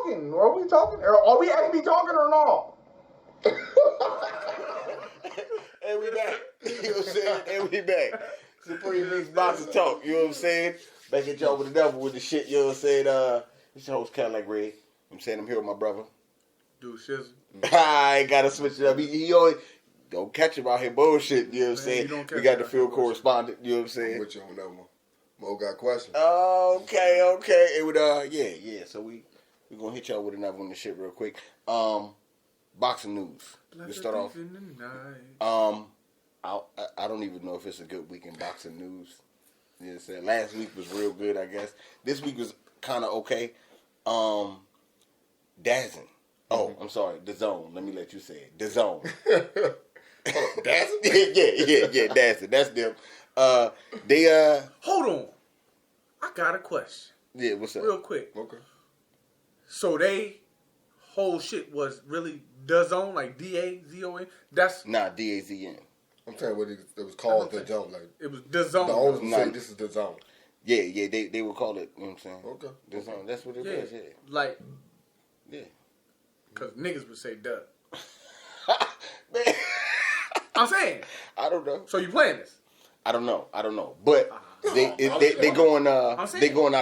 talking? Are we talking? Are we actually talking or not? And we back. You know what I'm saying? And we back. Supreme Beast Boxing Talk. You know what I'm saying? Back at y'all with the devil with the shit. You know what I'm saying? It's your host Cadillac Ray. I'm saying I'm here with my brother. Dude, shizzle. I ain't gotta switch it up. He always don't catch him out here bullshit. You know what I'm saying? We got the field correspondent. You know what I'm saying? I'm with you on that one. Mo got questions. Okay. It would yeah. So we gonna hit y'all with another one of the shit real quick. Boxing news. We start off. I don't even know if it's a good week in boxing news. You know what I'm saying? Last week was real good, I guess. This week was kind of okay. DAZN. Oh, I'm sorry. DAZN. Let me let you say it. DAZN. DAZN? yeah. DAZN. That's them. They Hold on. I got a question. Yeah, what's up? Real quick. Okay. So they whole shit was really DAZN, like DAZN. That's not DAZN. I'm saying what it was called the zone. Like it was DAZN. The owners would say this is the zone. Yeah, they would call it. You know what I'm saying? Okay. The zone. That's what it is. Yeah. Like. Yeah. Because niggas would say duh. Man. I'm saying. I don't know. So you playing this? I don't know. But they going out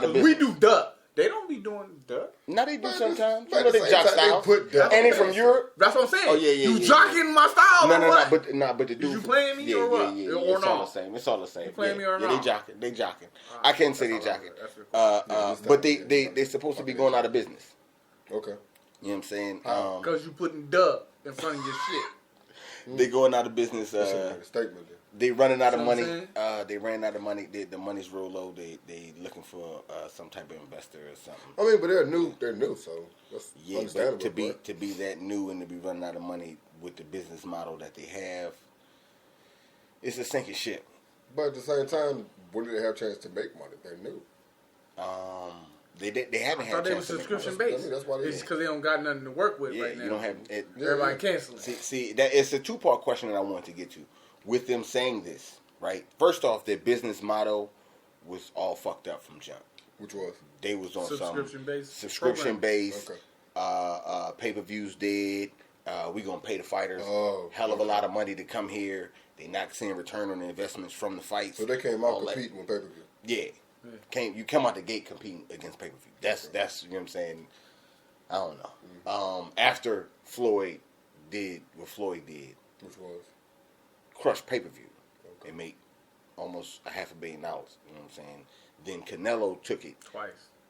of business. We do duh. They don't be doing duh. No, they do sometimes. You know they jock style. They and they from Europe. That's what I'm saying. Oh yeah. You jocking my style. No, but the dude. You playing me or what? Yeah, or it's not? all the same. It's all the same. You playing me or not? not? Yeah, they jocking. I can't say they jocking. But they supposed to be going out of business. Okay. You know what I'm saying? Because you putting duh in front of your shit. They going out of business. Statement. They running out of money. They ran out of money. The money's real low. They looking for some type of investor or something. I mean, but they're new. So that's understandable. But to be that new and to be running out of money with the business model that they have, it's a sinking ship. But at the same time, when do they have a chance to make money? They're new. They haven't had a chance. They were subscription based. That's why it's because they don't got nothing to work with right now. You don't have it. Everybody canceling. See, that it's a 2-part question that I want to get to. With them saying this, right? First off, their business model was all fucked up from jump. Which was? They was on subscription based. Pay-per-views did. We gonna pay the fighters hell of a lot of money to come here. They not seeing return on the investments from the fights. So they came out competing with pay-per-view. Yeah. You come out the gate competing against pay-per-view. That's you know what I'm saying. I don't know. Mm-hmm. After Floyd did what Floyd did, which was crush pay-per-view. They make almost $500 million. You know what I'm saying? Then Canelo took it twice.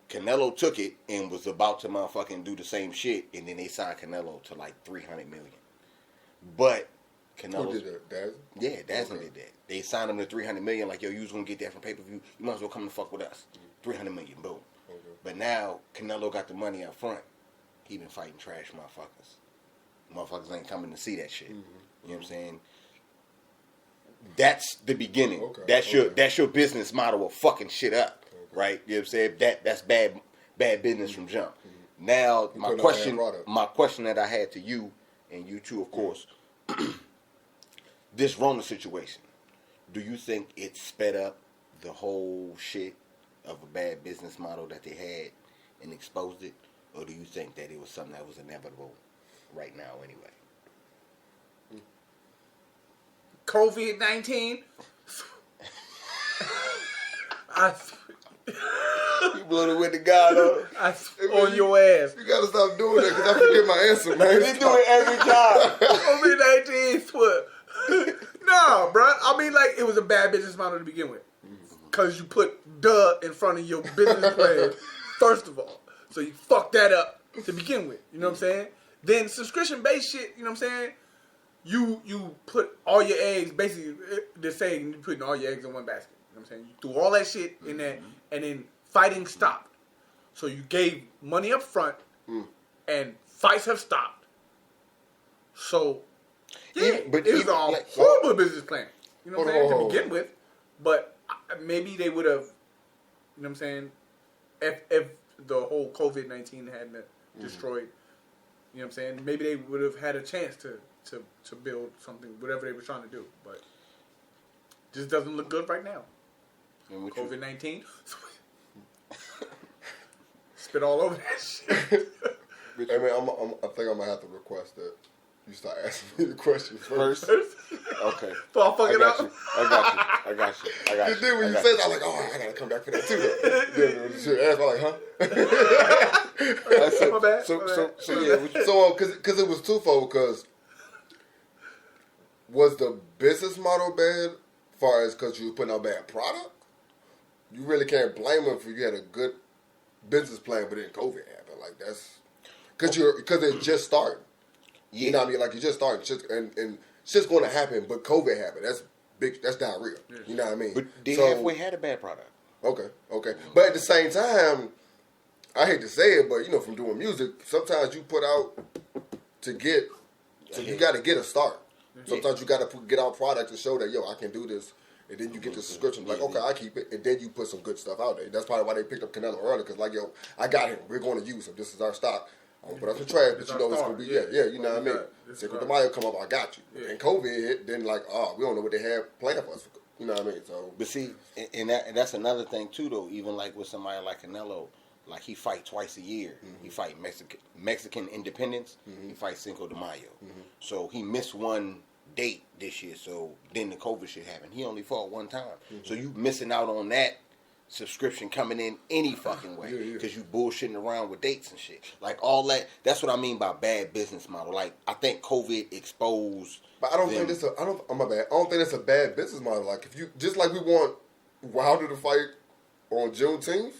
Canelo took it and was about to motherfucking do the same shit, and then they signed Canelo to like $300 million. But Canelo. Who did that? DAZN? Yeah, DAZN did that. They signed him to $300 million. Like, yo, you was gonna get that from pay-per-view. You might as well come and fuck with us. $300 million, boom. Okay. But now Canelo got the money up front. He been fighting trash motherfuckers. Motherfuckers ain't coming to see that shit. Mm-hmm. You know what I'm saying? That's the beginning. Okay. That's your business model of fucking shit up, right? You know what I'm saying? That's bad business from jump. Mm-hmm. Now my question that I had to you and you too, of course, this Rona situation. Do you think it sped up the whole shit of a bad business model that they had and exposed it, or do you think that it was something that was inevitable right now anyway? COVID-19. You blew the wind to God on your ass. You gotta stop doing that because I forget my answer, man. You do it every time. COVID-19 what? No, bro. I mean, like, it was a bad business model to begin with. Because you put duh in front of your business plan, first of all. So you fucked that up to begin with. You know what I'm saying? Then subscription-based shit, you know what I'm saying? You put all your eggs, basically, they're saying you're putting all your eggs in one basket. You know what I'm saying? You threw all that shit in there, and then fighting stopped. So you gave money up front, and fights have stopped. So, yeah, it was a horrible business plan. You know what I'm saying? To begin with. But maybe they would have, you know what I'm saying, if the whole COVID-19 hadn't destroyed, you know what I'm saying, maybe they would have had a chance to build something, whatever they were trying to do. But just doesn't look good right now. COVID-19. Spit all over that shit. Rich? Hey man, I think I'm gonna have to request that you start asking me the questions first. Okay. So I fuck I it got up. you. I got you. Then when you said that, I'm like, oh, I gotta come back for that too. Then when you ask, I'm like, huh? That's it. My bad, So, my so, bad. so yeah. What you, So, because it was twofold. Because was the business model bad, as far as because you were putting out bad product? You really can't blame them if you had a good business plan, but then COVID happened. Like that's because it's just starting. yeah. You know what I mean? Like you just starting, and shit's going to happen. But COVID happened. That's big. That's not real. You know what I mean? But they So- halfway had a bad product. Okay. But at the same time, I hate to say it, but you know, from doing music, sometimes you put out to get, so you got to get a start. Sometimes you got to get out product to show that, yo, I can do this. And then you get the subscription, like, okay, I keep it. And then you put some good stuff out there. That's probably why they picked up Canelo early, because like, yo, I got him. We're going to use him. This is our stock. I'm going to put up some trash, but It's you our know it's star. going to be, Yeah. you know what I mean? This is Cinco de our- Mayo come up, I got you. Yeah. And COVID hit, then like, we don't know what they have planned for us. You know what I mean? So, But see, and that's another thing too, though. Even like with somebody like Canelo, like he fight twice a year. He fight Mexican independence. He fights Cinco de Mayo. So he missed one date this year. So then the COVID shit happened. He only fought one time. So you missing out on that subscription coming in any fucking way because you bullshitting around with dates and shit. Like all that. That's what I mean by bad business model. Like I think COVID exposed. but I don't them. think this. Oh my bad. I don't think it's a bad business model. Like if you just like we want Wilder to fight on Juneteenth.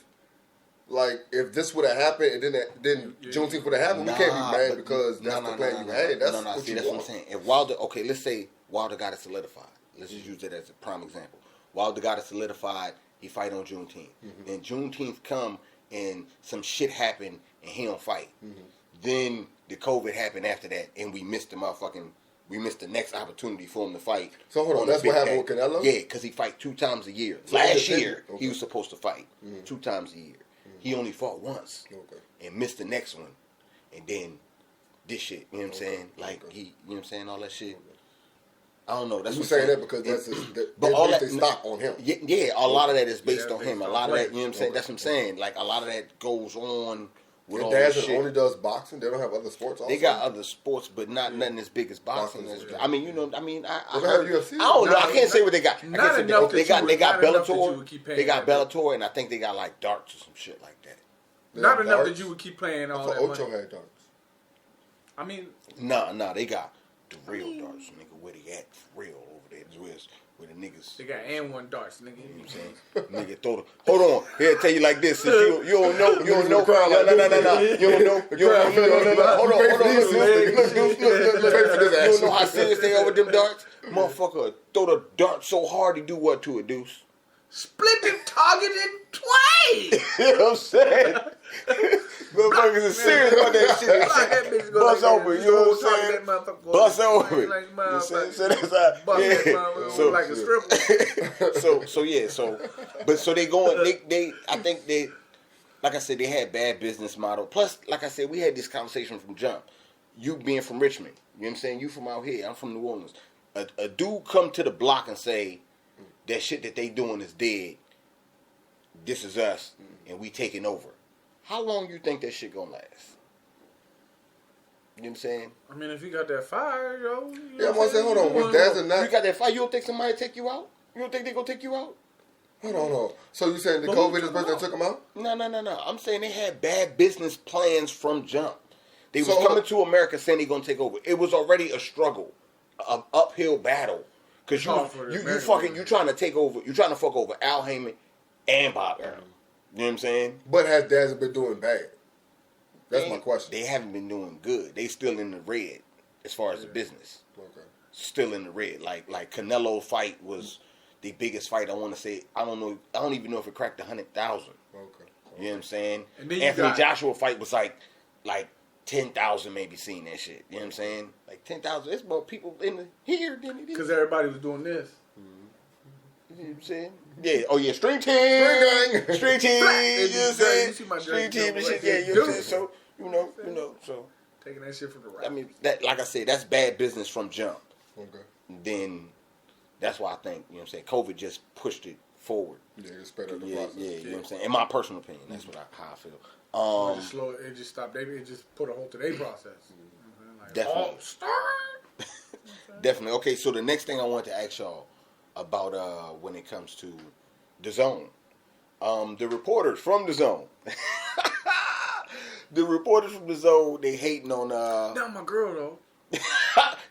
Like if this would have happened and then Juneteenth would have happened, we can't be mad because that's the plan you had. That's what See, you that's want. what I'm saying. If Wilder, okay, let's say Wilder got it solidified. Let's just use it as a prime example. Wilder got it solidified. He fight on Juneteenth. And Juneteenth come and some shit happen and he don't fight. Then the COVID happened after that and we missed the next opportunity for him to fight. So hold on, the that's what big happened day. with Canelo? Yeah, because he fight 2 times a year. So Last independent? year Okay. he was supposed to fight 2 times a year. He only fought once and missed the next one. And then this shit, you know what I'm saying? Like he, you know what I'm saying, all that shit. I don't know. That's You what I'm saying that because that's But all they that stock on him. Yeah, a lot of that is based Yeah, on him. A based lot on of that, you know what I'm saying? Okay. That's what I'm saying. Like a lot of that goes on with all And this Daz shit. only does boxing. They don't have other sports. Also? They got other sports, but not nothing as big as boxing. Boxing, I mean, you know, I mean, I Well, they heard, have UFC. I don't know. I Not- can't say what they got. I not can't say enough they that got. you They got would- not enough that you Bellator. would keep paying They got that. Bellator, and I think they got like darts or some shit like that. Not enough darts. that you would keep playing all So that Ocho money. had darts. I mean, Nah, they got the real darts, nigga. Where they at for real over there? Where the niggas. they got and one darts, nigga. You know what I'm saying? Nigga, throw the. Hold on. Here, tell you like this. Since you don't know. You don't know. The crowd like No. this. You don't know. You don't know. No. Hold on. You don't know how serious they are with them darts? Motherfucker, throw the dart so hard he do what to it, Deuce? Split the target in twain. You know what I'm saying? Motherfuckers is serious about that shit. Like that bitch go Bust like over, that. you know what I'm Target saying? that motherfucker go Bust like over that. it. Like You know what I'm saying? motherfucker. So that's how. Bust that Yeah. motherfucker like a stripper. So they going. They. I think they. Like I said, they had bad business model. Plus, like I said, we had this conversation from jump. You being from Richmond, you know what I'm saying? You from out here. I'm from New Orleans. A dude come to the block and say that shit that they doing is dead. This is us, and we taking over. How long you think that shit gonna last? You know what I'm saying? I mean, if you got that fire, yo. You Yeah, know I'm what gonna say, hold on. Was Daz a You not? got that fight? You don't think somebody take you out? You don't think they gonna take you out? Hold on. So you saying the But who COVID is took the person him that took him out? No. I'm saying they had bad business plans from jump. They was So- coming to America saying they gonna take over. It was already a struggle, an uphill battle. Cause Oh, for the you American fucking business. you trying to take over. You trying to fuck over Al Heyman and Bob Arum. You know what I'm saying? But has Daz been doing bad? That's my question. They haven't been doing good. They still in the red as far as the business. Okay. Still in the red. Like Canelo fight was the biggest fight. I want to say. I don't know. I don't even know if it cracked 100,000. Okay. You know what I'm saying? And then you Anthony got- Joshua fight was like 10,000 maybe seen that shit. You know what I'm saying? Like 10,000. There's more people in here than it is. Because everybody was doing this. You know what I'm saying? Yeah. Oh yeah. Stream team. Gang. Stream team. You know what I'm You saying? see my Stream jersey, team and like shit. Yeah. that. You know what I'm saying? Dude. So you know. So Taking that shit from the right. I mean, that like I said, that's bad business from jump. Okay. Then that's why I think you know what I'm saying. COVID just pushed it forward. Yeah, it's better the Yeah, process. you know what I'm saying. In my personal opinion, that's what how I feel. It just slow. It just stopped. It just put a halt to their process. Like, Definitely. start. Definitely. Okay, so the next thing I want to ask y'all about when it comes to the Zone. The reporters from the Zone. The reporters from the Zone, they hating on Not my girl though.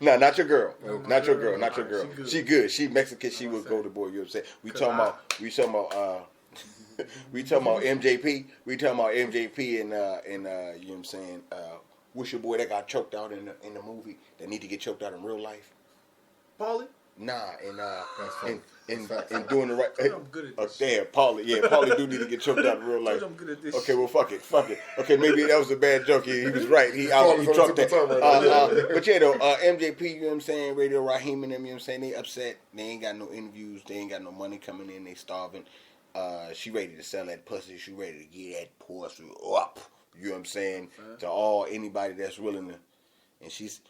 No, not your girl. No, Not your girl. girl. Not your Alright, girl. she good. She good. She Mexican. She I'm would saying. go to boy. You know what I'm saying? We 'Cause talking about we talking about MJP. We talking about MJP and you know what I'm saying? What's your boy that got choked out in the movie that need to get choked out in real life? Paulie. Nah, funny. in That's in doing the right. I'm good at this. Damn, Paulie. Yeah, Paulie do need to get choked out in real life. I'm good at this. Okay, well, fuck it. Okay, maybe that was a bad joke. He was right. He Paulie's on trucked the that. tip of the tongue right now. But yeah, though, MJP, you know what I'm saying? Radio Raheem and them, you know what I'm saying? They upset. They ain't got no interviews. They ain't got no money coming in. They starving. She ready to sell that pussy. She ready to get that pussy up. You know what I'm saying? To anybody that's willing to. And she's.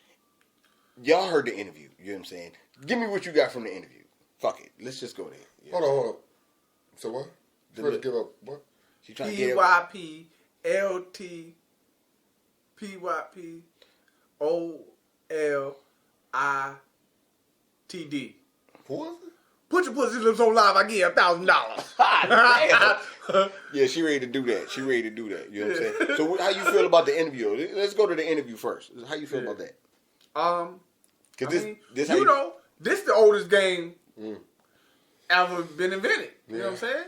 Y'all heard the interview. You know what I'm saying? Give me what you got from the interview. Fuck it. Let's just go there. You know Hold on. So what? You ready to give up what? She trying to get PYPLTPYPOLITD. Who was it? Put your pussy lips on live. I give you $1,000. Yeah, she ready to do that. She ready to do that. You know what I'm saying? So how you feel about the interview? Let's go to the interview first. How you feel about that? Because this the oldest game ever been invented. You know what I'm saying?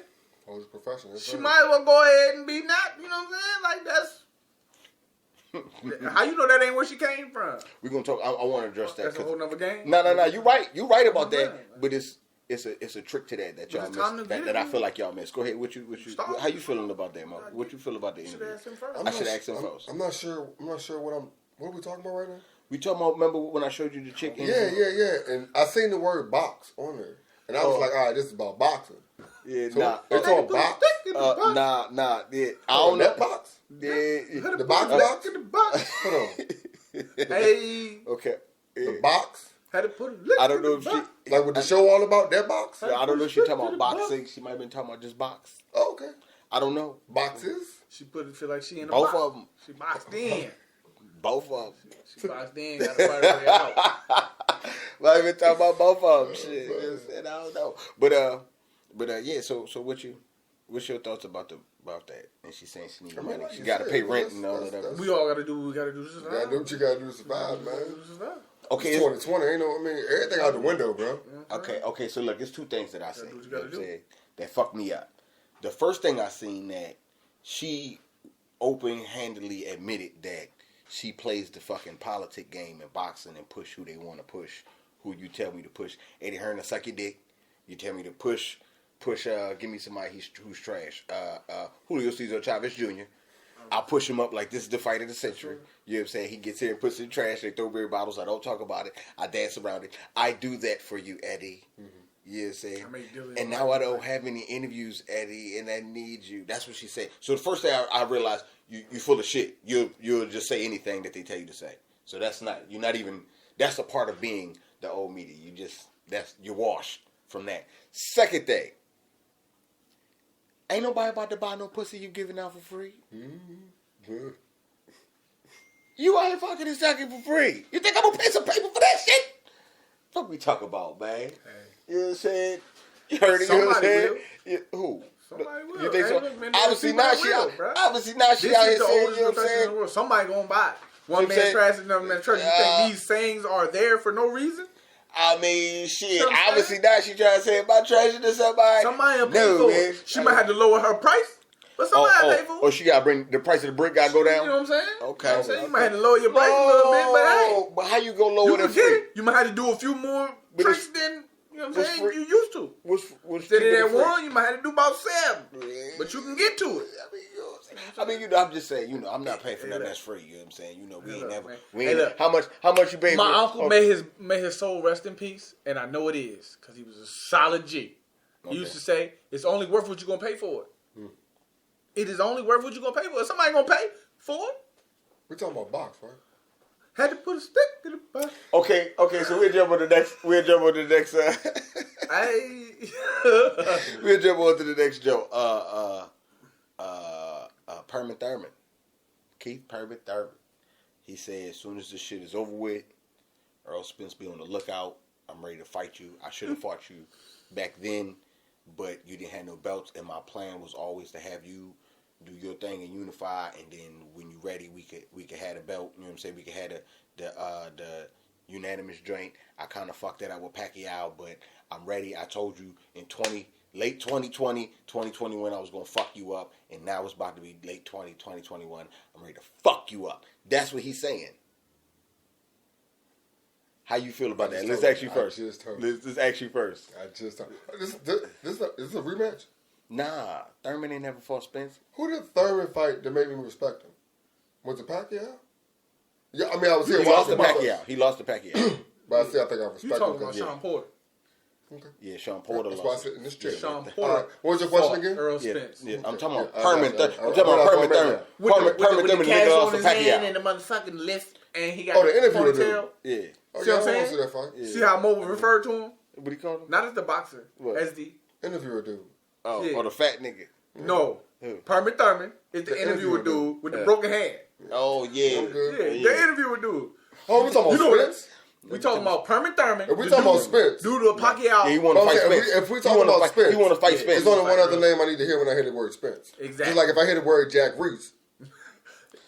Oldest profession. She might as well go ahead and be not. You know what I'm saying? Like that's. How you know that ain't where she came from? We're gonna talk. I want to address that. That's a whole nother game. No. You right. You right about Yeah. that. But it's a trick to that y'all it's time miss. to get That I it. feel like y'all miss. Go ahead. Stop. How you feeling about that, Mo? What you feel about the You should interview? ask him first. I should ask him first. I'm not sure what are we talking about right now? We talking about. Remember when I showed you the chick? Yeah. And I seen the word box on there. And I was like, all right, this is about boxing. Yeah, So nah. it's called box? Nah. Yeah, I Oh, don't know. that box? Yeah. The box Put box? in the box. Hold on. Hey, Okay. Yeah. The box? had to put a I don't know if she. Like what the show all about, that box? I don't know if she talking about boxing. She might have been talking about just box. Oh, okay. I don't know. Boxes? She feel like she in the Both box. of them. She boxed in. Both of them. She boxed in. Got to fight her way out. Might have been talking about both of them. Shit. I don't know. But yeah. So what's your thoughts about that? And she's saying she needs money. like She you got to said, pay man, rent and all of that's- that. We all got to do what we got to do. This is You gotta do what you gotta do to survive, man. Okay. It's 2020, ain't no, I mean, everything out the window, bro. Okay. So look, it's two things that I seen. do what you You know gotta what I'm do. saying? That fucked me up. The first thing I seen that she open-handedly admitted that she plays the fucking politic game in boxing and push who they want to push, who you tell me to push. Eddie Hearn to suck your dick. You tell me to push. Give me somebody who's trash. Julio Cesar Chavez Jr. I'll push him up like this is the fight of the century. You know what I'm saying? He gets here and puts it in trash. They throw beer bottles. I don't talk about it. I dance around it. I do that for you, Eddie. You know what I'm saying? And now I don't have any interviews, Eddie, and I need you. That's what she said. So the first thing I realized, you full of shit. You'll just say anything that they tell you to say. So that's a part of being the old media. You're washed from that. Second thing, ain't nobody about to buy no pussy you giving out for free. Good. You out here fucking and sucking for free. You think I'm gonna pay some people for that shit? Fuck we talk about, man. You know what I'm saying? You heard it, you know what I'm Somebody saying? will. Yeah, who? Somebody will. You think Hey, so? look, man, Obviously people now that she will, out. bruh. Obviously now she This out is here the saying, oldest you know what I'm profession in the saying? world. Somebody gonna buy it. One You know what I'm man's saying? trash and another man's trash. You think these sayings are there for no reason? I mean, shit. You know what I'm Obviously saying? now she trying to say about trashing to somebody. Somebody will pay No, for man. it. She might have to lower her price, but somebody pay for it. Or she gotta bring the price of the brick gotta go down. You know what I'm saying? Okay. You know what I'm saying? You might have to lower your price a little bit, but hey, But how you gonna lower you the can get free? it. You might have to do a few more But tricks it's- than, you know what I'm what's saying, free? you used to. What's Instead cheaper of than that free? one, you might have to do about 7. Yeah. But you can get to it. I'm just saying, I'm not paying for nothing that's free. You know what I'm saying? We ain't look, never. man. We Hey, ain't. look. How much you paying? My for? uncle may his soul rest in peace, and I know it is because he was a solid G. He Okay. used to say, "It's only worth what you're gonna pay for it. It is only worth what you're gonna pay for it. Somebody gonna pay for it. We're talking about box, right? Had to put a stick in the butt. Okay. So we'll jump on the next. Hey, We'll jump on to the next joke. Permit Thurman. Keith Permit Thurman. He said, as soon as this shit is over with, Earl Spence be on the lookout. I'm ready to fight you. I should have fought you back then, but you didn't have no belts, and my plan was always to have you do your thing and unify, and then when you're ready, we could have a belt. You know what I'm saying? We could have the unanimous joint. I kind of fucked that up with Pacquiao, but I'm ready. I told you in late 2020, 2021, I was going to fuck you up, and now it's about to be late 2021. I'm ready to fuck you up. That's what he's saying. How you feel about that? Let's ask you first. Let's ask you first. This is a rematch? Nah, Thurman ain't never fought Spence. Who did Thurman fight that made me respect him? Was it Pacquiao? Yeah, I mean, I was here He lost to watching Pacquiao. He lost to Pacquiao. But I think I respect You him. talking about because- Sean Porter? Okay. Yeah, Sean Porter That's why I lost. sit in this chair. Sean All right. Porter. What was your question fought again? Earl Yeah, Spence. yeah, I'm talking about Yeah, Permit. I got you. I'm talking about Permit Thurman. With Permit the Thurman, the nigga cash lost on to his hand Pacquiao. and the motherfucking lift, and he got Oh, the interview ponytail. Yeah. Oh, See yeah, what I I'm want to saying? see that fight. Yeah. See how Mobile referred to him? What he called him? Not as the boxer, What? as the Interviewer dude. Oh, Yeah. or the fat nigga. no. Who? Permit Thurman is the The interviewer interviewer dude with the Yeah. broken hand. Oh yeah. Okay. Yeah, the interviewer dude. Oh, we talking You about know Spence? We talking about Permit Thurman. If we the talking about dude- Spence. Dude to a Pacquiao. Yeah, he want to fight Okay, Spence. if we He talking wanna about fight- Spence, he want to fight Yeah. Spence. there's only one other name I need to hear when I hear the word Spence. Exactly. Just like if I hear the word Jack Reese.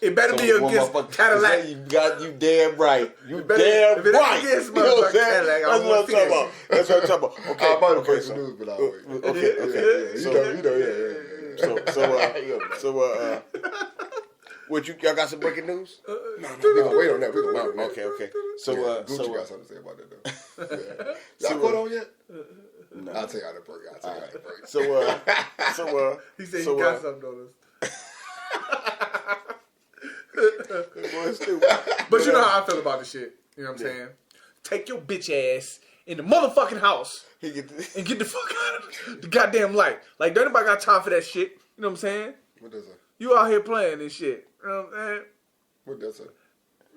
It better be So, against motherfucker, Cadillac. You damn right. You better- damn if it ain't right. against You know what I'm motherfucking saying? Cadillac, I That's what wanna I'm see talking that about. That's what I'm talking about. Okay. I might have okay, break some news, but I'll wait. Okay. Yeah. So, what y'all got some breaking news? We gonna wait on that. We gonna wait on that. Okay. So, Gucci got something to say about that though. Yeah. So, Y'all caught on yet? No. I'll take out the break. I'll take out the break. So, He said so, he got something on us. boy, stupid. But you know how I feel about this shit. You know what I'm saying? Take your bitch ass in the motherfucking house He get the, and get the fuck out of the goddamn light. Like, don't nobody got time for that shit. You know what I'm saying? What does that? You out here playing this shit. You know what I'm saying? What does that?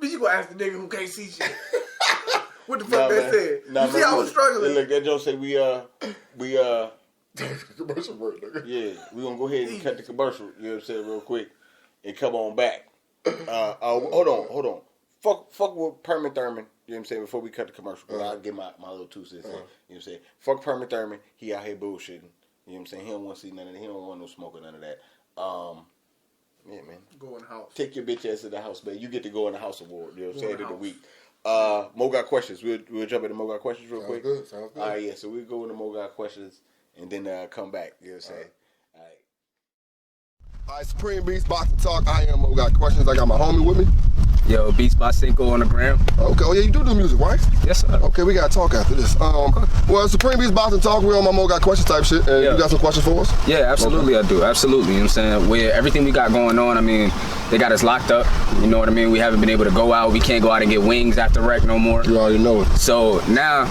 Bitch, you gonna ask the nigga who can't see shit. What the Nah, fuck that man. said? Nah, You see man, how I was struggling? Look, that joke say we Commercial break, nigga. yeah, we gonna go ahead and cut the commercial. You know what I'm saying, real quick, and come on back. Hold on. Fuck with Permit Thurman. You know what I'm saying? Before we cut the commercial, because I'll get my little 2 cents. You know what I'm saying? Fuck Permit Thurman. He out here bullshitting. You know what I'm saying? He don't want to see none of that. He don't want no smoke or none of that. Yeah, man. Go in the house. Take your bitch ass to the house, man. You get to go in the house award. You know what I'm saying? In the week. Mo got questions. We'll jump into Mo got questions real quick. Sounds good. All right, yeah. So we'll go into Mo got questions and then come back. You know what I'm saying? All right. All right, Supreme Beast, Boxing Talk. I am Mo. Got questions. I got my homie with me. Yo, Beats by Cinco on the gram. Okay. Oh, yeah, you do music, right? Yes, sir. Okay, we gotta talk after this. Well, Supreme Beast Boxing Talk. We on my Mo Got Questions type shit. And Yeah. you got some questions for us? Yeah, absolutely, I do. Absolutely. You know what I'm saying? With everything we got going on, I mean, they got us locked up. You know what I mean? We haven't been able to go out. We can't go out and get wings after rec no more. You already know it. So now,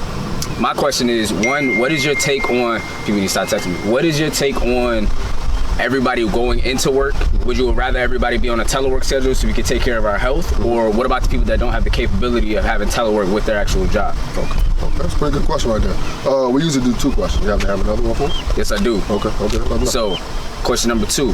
my question is, one, what is your take on, people need to start texting me, what is your take on everybody going into work? Would you rather everybody be on a telework schedule so we can take care of our health? Or what about the people that don't have the capability of having telework with their actual job? Okay. That's a pretty good question right there. We usually do 2 questions. You have to have another one for us? Yes, I do. Okay. Let me know. So, question number 2.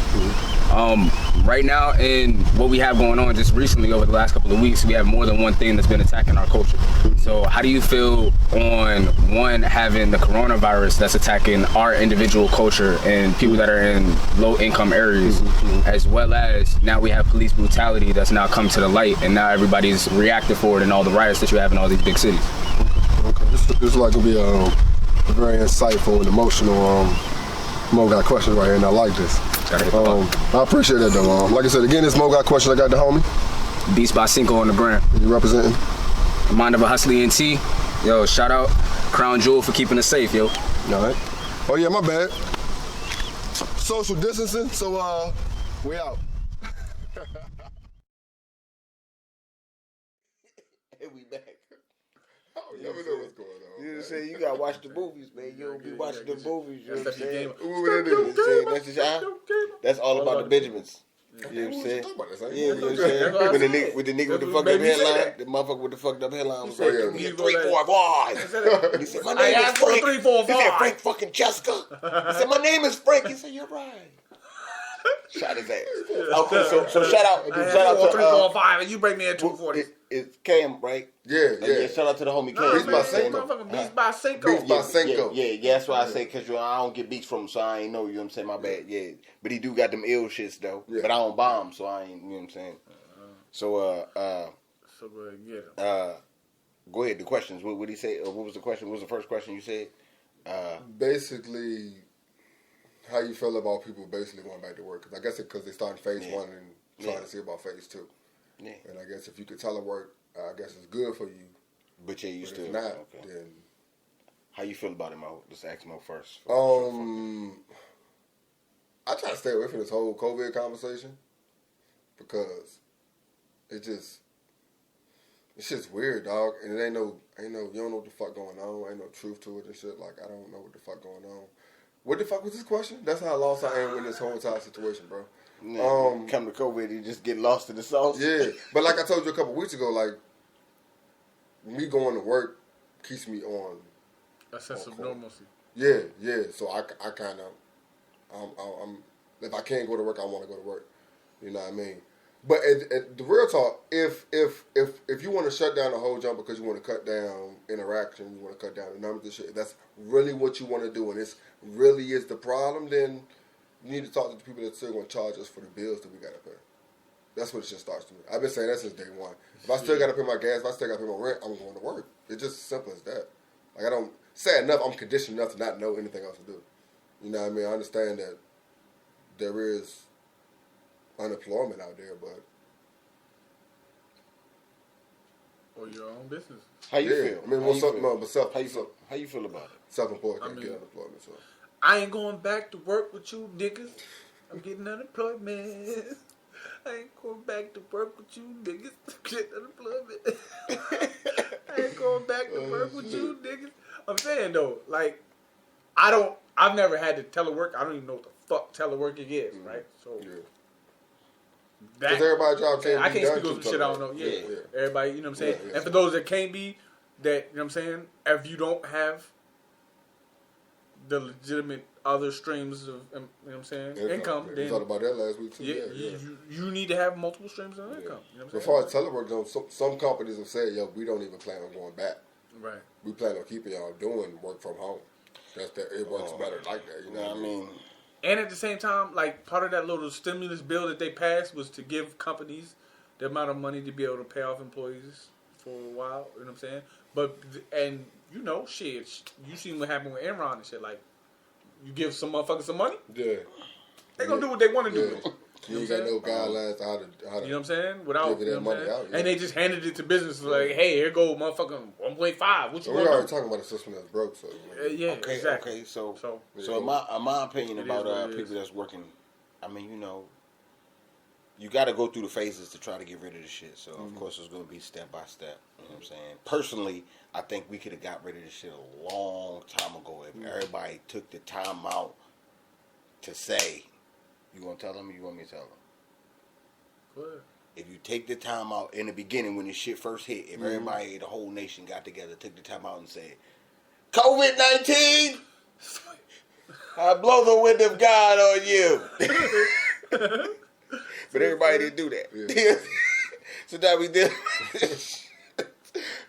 Right now, in what we have going on just recently over the last couple of weeks, we have more than one thing that's been attacking our culture. So how do you feel on, one, having the coronavirus that's attacking our individual culture and people that are in low income areas, as well as now we have police brutality that's now come to the light, and now everybody's reacting for it and all the riots that you have in all these big cities? Okay. This is like gonna be a very insightful and emotional Mo Got Questions right here, and I like this. Gotta hit the button. I appreciate that though. Like I said, again, it's Mo Got Questions. I got the homie. Beats by Cinco on the gram. You representing? Mind of a Hustler ENT. Yo, shout out Crown Jewel for keeping us safe, yo. All right. Oh yeah, my bad. Social distancing, so we out. Hey, we back. You never know what's going on. You know what I'm saying? You gotta watch the movies, man. You don't be watching the movies. You know what I'm That's the saying? game. You know what I'm saying? That's the shot. That's all about the Benjamins. You know what I'm saying? Yeah, you know what I'm saying? That's what I With the said. nigga with the That's fucked what up made me say headline, that. the motherfucker with the fucked up headline was He like, said, "Give me a "Give 3, me 4, 5." He said, "My name is asked for Frank." 3, 4, He said, 5. "Frank fucking Jessica." He said, "My name is Frank." He said, "You're right." Shot his ass. Okay, so shout out I had to 3.5 and you break me at 240. it's Cam, right? Yeah. Shout out to the homie Nah, Cam. Beats man, by this Cinco. motherfucker Beats by Cinco. Beats by Cinco. Yeah, that's why I say, because I don't get beats from him, so I ain't know, you know what I'm saying? My bad, yeah. But he do got them ill shits, though. Yeah. But I don't bomb, so I ain't, you know what I'm saying? So, So go ahead, get him. go ahead, the questions. What did he say? What was the question? What was the first question you said? Basically, how you feel about people basically going back to work? Because I guess because they started phase 1 and trying to see about phase 2. Yeah. And I guess if you could telework, I guess it's good for you. But yeah, you But still. if not, Okay. then How you feel about it, Mo? Let's ask Mo first. I try to stay away from this whole COVID conversation because it's just weird, dog. And it ain't no, you don't know what the fuck going on. Ain't no truth to it and shit. Like, I don't know what the fuck going on. What the fuck was this question? That's how lost I am in this whole entire situation, bro. Come to COVID, you just get lost in the sauce. Yeah, but like I told you a couple weeks ago, like, me going to work keeps me on. A sense of normalcy. Yeah. So I kind of, I'm if I can't go to work, I want to go to work. You know what I mean? But at the real talk, if you want to shut down the whole jump because you want to cut down interaction, you want to cut down the numbers and shit, if that's really what you want to do, and this really is the problem, then you need to talk to the people that still going to charge us for the bills that we got to pay. That's what it just starts to me. I've been saying that since day one. If I still got to pay my gas, if I still got to pay my rent, I'm going to work. It's just as simple as that. Like, I don't, sad enough, I'm conditioned enough to not know anything else to do. You know what I mean? I understand that there is unemployment out there, but Or your own business. How you feel? I mean, How what's you something feel? but How you feel about it? self-employed I can't mean- get unemployment. So I ain't going back to work with you niggas. I'm getting unemployment. I ain't going back to work with you niggas. I'm getting unemployment. I ain't going back to work with you niggas. I'm saying though, like, I've never had to telework. I don't even know what the fuck teleworking is, right? So yeah, that, because everybody's job can't I be can't done speak on to some shit I don't telework. know. Yeah. Yeah. Everybody, you know what I'm saying? Yeah, And for those that can't be, that, you know what I'm saying? If you don't have the legitimate other streams of, you know what I'm saying, income, We then talked about that last week too. yeah, you need to have multiple streams of income. You know what I'm As saying? far as telework goes, some companies have said, "Yo, we don't even plan on going back. Right. We plan on keeping y'all doing work from home. It works better like that." You know what I mean? And at the same time, like, part of that little stimulus bill that they passed was to give companies the amount of money to be able to pay off employees for a while. You know what I'm saying? But, and you know, shit, you seen what happened with Enron and shit. Like, you give some motherfuckers some money, Yeah. they gonna do what they want to do Yeah. with it. You ain't got no guidelines to how to. You know what I'm saying? Without, Giving you that know what I'm money saying? out, yeah. And they just handed it to businesses like, hey, here go motherfucking 1.5. What you We want already to do? talking about a system that's broke, so. Yeah, Okay, exactly. okay. So So- in my opinion It about is what it people is. that's working, I mean, you know, you got to go through the phases to try to get rid of the shit. So of course it's going to be step by step. You know what I'm saying? Personally, I think we could have got rid of this shit a long time ago if everybody took the time out to say, "You gonna tell them? Or you want me to tell them?" Go ahead. If you take the time out in the beginning when this shit first hit, if everybody, the whole nation got together, took the time out and said, "COVID-19, I blow the wind of God on you." But everybody didn't do that. Yeah. So now we did.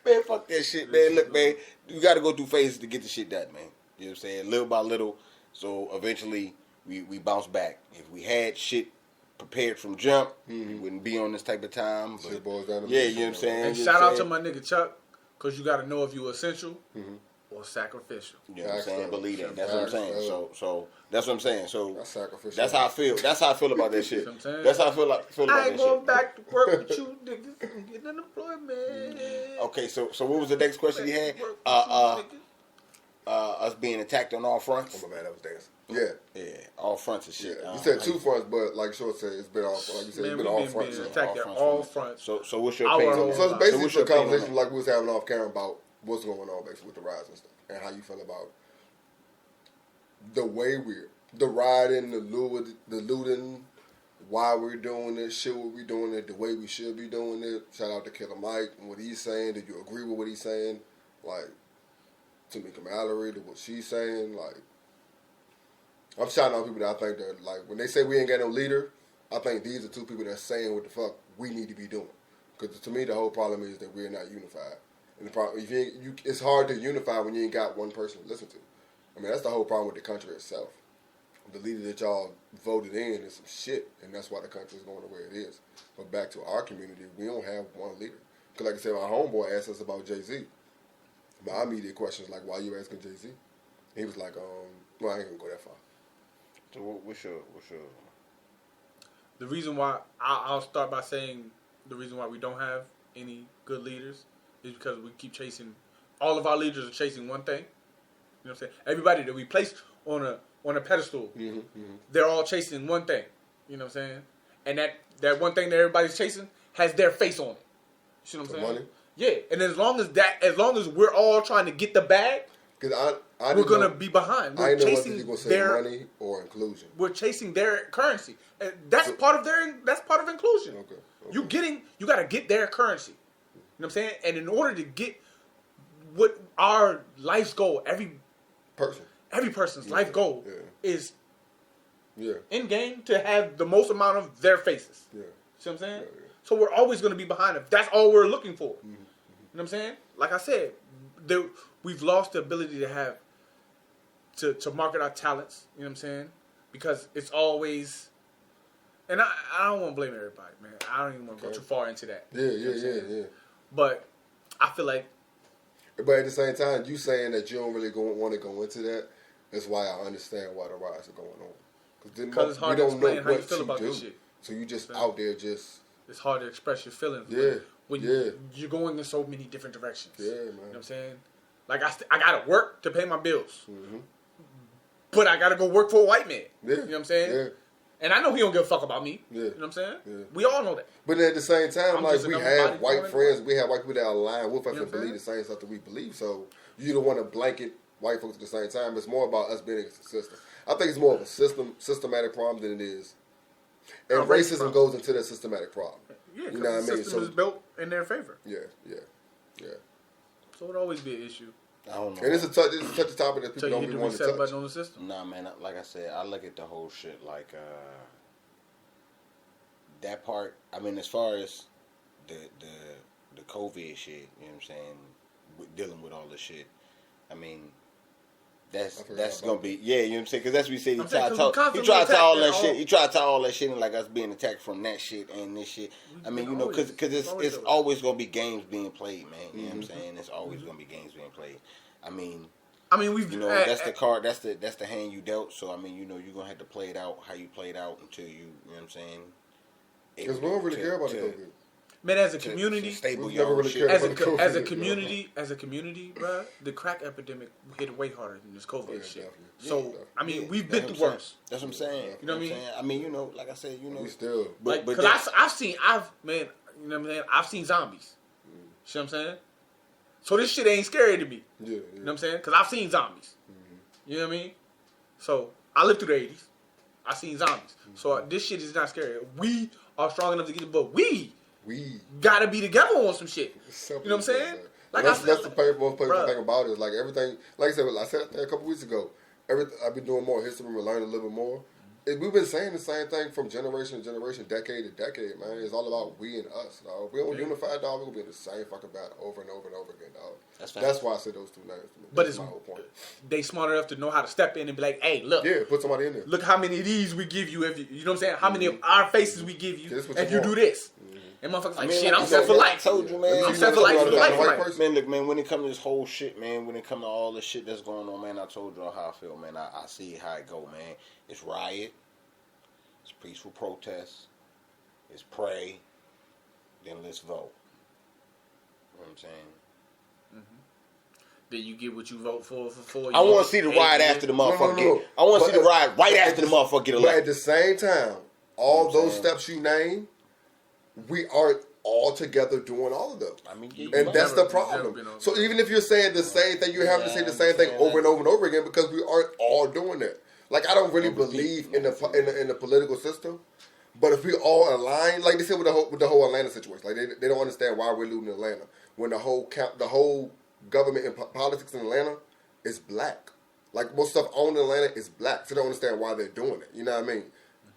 Man, fuck that shit, man. Look, man, you got to go through phases to get the shit done, man. You know what I'm saying? Little by little. So eventually we bounce back. If we had shit prepared from jump, we wouldn't be on this type of time. But Shit boils down to yeah, business, you know what I'm man. saying? And You know shout what out I'm to saying? my nigga Chuck, because you got to know if you essential or sacrificial. You know what I'm saying? Facts, Believe though. that. That's what I'm saying. Facts, So that's what I'm saying. So That's sacrificial. that's how I feel. That's how I feel about that shit. You know what I'm saying? That's how I feel about I that ain't going shit. back to work with you niggas. I'm getting unemployment. Okay, so what was the next question you had? Work with you niggas. Us being attacked on all fronts. Oh my man, that was dancing. Yeah. Yeah, all fronts and Yeah. shit. You said two fronts, but like Short said, it's been all, like you said, Man, it's we been all been fronts. being So attacked at all fronts. So what's your Our opinion? whole on it's that? life. basically what's the your opinion on conversation that? like we was having off camera about what's going on basically with the rides and stuff, and how you feel about the way the riding, the looting, why we're doing it, should we be doing it, the way we should be doing it. Shout out to Killer Mike and what he's saying. Did you agree with what he's saying? Like Tamika Mallory, to what she's saying. Like I'm shouting out people that I think that, like, when they say we ain't got no leader, I think these are two people that's saying what the fuck we need to be doing. Because to me, the whole problem is that we're not unified. And the problem, if it's hard to unify when you ain't got one person to listen to. I mean, that's the whole problem with the country itself. The leader that y'all voted in is some shit, and that's why the country is going the way it is. But back to our community, we don't have one leader. Because like I said, my homeboy asked us about Jay-Z. My immediate question is like, why you asking Jay-Z? He was like, well, I ain't gonna go that far. So what's your? The reason why I'll start by saying the reason why we don't have any good leaders is because we keep chasing. All of our leaders are chasing one thing. You know what I'm saying? Everybody that we place on a pedestal, they're all chasing one thing. You know what I'm saying? And that one thing that everybody's chasing has their face on it. You see what I'm saying? Money? Yeah, and as long as we're all trying to get the bag, Because I we're gonna be behind. I We're didn't know whether chasing you gonna say their money or inclusion. we're chasing their currency. And that's part of inclusion. Okay. You gotta get their currency. You know what I'm saying? And in order to get what our life's goal, every person's life goal is in game to have the most amount of their faces. Yeah. See what I'm saying? Yeah. So we're always gonna be behind them. That's all we're looking for. You know what I'm saying? Like I said, we've lost the ability to have to market our talents. You know what I'm saying? Because it's always, and I don't want to blame everybody, man. I don't even want to go too far into that. Yeah. But I feel like, But at the same time, you saying that you don't really want to go into that, that's why I understand why the riots are going on. because it's hard to explain how you feel about this shit. So you just out there just... It's hard to express your feelings. When you're going in so many different directions. Yeah, man. You know what I'm saying? Like I gotta work to pay my bills, Mm-hmm. but I gotta go work for a white man. Yeah. You know what I'm saying? Yeah. And I know he don't give a fuck about me. Yeah. You know what I'm saying? Yeah. We all know that. But at the same time, I'm like, just we another have body white going friends, on. we have white people that align with us You know and what I'm believe the same stuff that we believe. So you don't want to blanket white folks at the same time. It's more about us being consistent. I think it's more of a systematic problem than it is. And racism goes into that systematic problem. Yeah, You know what I the mean? system is built in their favor. Yeah. So it'll always be an issue. I don't know. And it's a touchy topic that people Until you don't hit really the want to reset touch. button on the system. Nah, man. Like I said, I look at the whole shit like that part. I mean, as far as the COVID shit, you know what I'm saying, dealing with all this shit. I mean, that's gonna be you know what I'm saying, because that's what you say. You try to talk all that shit. You try to talk all that shit and like us being attacked from that shit and this shit. I mean, you know, because it's always gonna be games being played, man. You know what I'm saying? It's always gonna be games being played. I mean, we've that's the card. That's the hand you dealt. So I mean, you know, you're gonna have to play it out how you played out until you know what I'm saying. Because we don't really care about the COVID. Man, as a community, stable We've never really cared as about the COVID. as a community, bro, the crack epidemic hit way harder than this COVID shit. Definitely. So Definitely. I mean, we've been through worse. That's what I'm saying. You know what I mean? I mean, you know, like I said, you know, We still... Like, but because I've seen you know what I'm saying? I've seen zombies. See what I'm saying? So this shit ain't scary to me. Yeah. You know what I'm saying? Because I've seen zombies. You know what I mean? So I lived through the 80s. I seen zombies. So this shit is not scary. We are strong enough to get it, but we gotta be together on some shit. You know what I'm saying? Like that's the most painful bruh. thing about it. Is like everything, like I said a couple weeks ago. I've been doing more history. We're learning a little bit more. We've been saying the same thing from generation to generation, decade to decade, man. It's all about we and us, dog. If we don't unify, dog, we're gonna be in the same fucking battle over and over and over again, dog. That's why I said those two names to me. But That's my whole point. they smart enough to know how to step in and be like, hey, look. Yeah, put somebody in there. Look how many of these we give you if you know what I'm saying? How many of our faces we give you This what if you you do want. this. And motherfuckers like, shit, I'm like set I for said, life. I told you, man. I'm set for life. Man, look, man, when it comes to this whole shit, man, when it comes to all the shit that's going on, man, I told y'all how I feel, man. I see how it go, man. It's riot. It's peaceful protest. It's pray. Then let's vote. You know what I'm saying? Then you get what you vote for. I want to see the riot after the motherfucker No. get. I want to see the riot right But after the motherfucker get But at elected. the same time, all those steps you name, we aren't all together doing all of them. I mean, And that's the never problem. been on So that. even if you're saying the same thing, you have to say the same thing over and over and over again because we aren't all doing that. Like I don't really believe in the political system, but if we all align, like they said with the whole Atlanta situation, like they don't understand why we're losing Atlanta when the whole government and politics in Atlanta is black. Like, most stuff owned in Atlanta is black. So they don't understand why they're doing it. You know what I mean?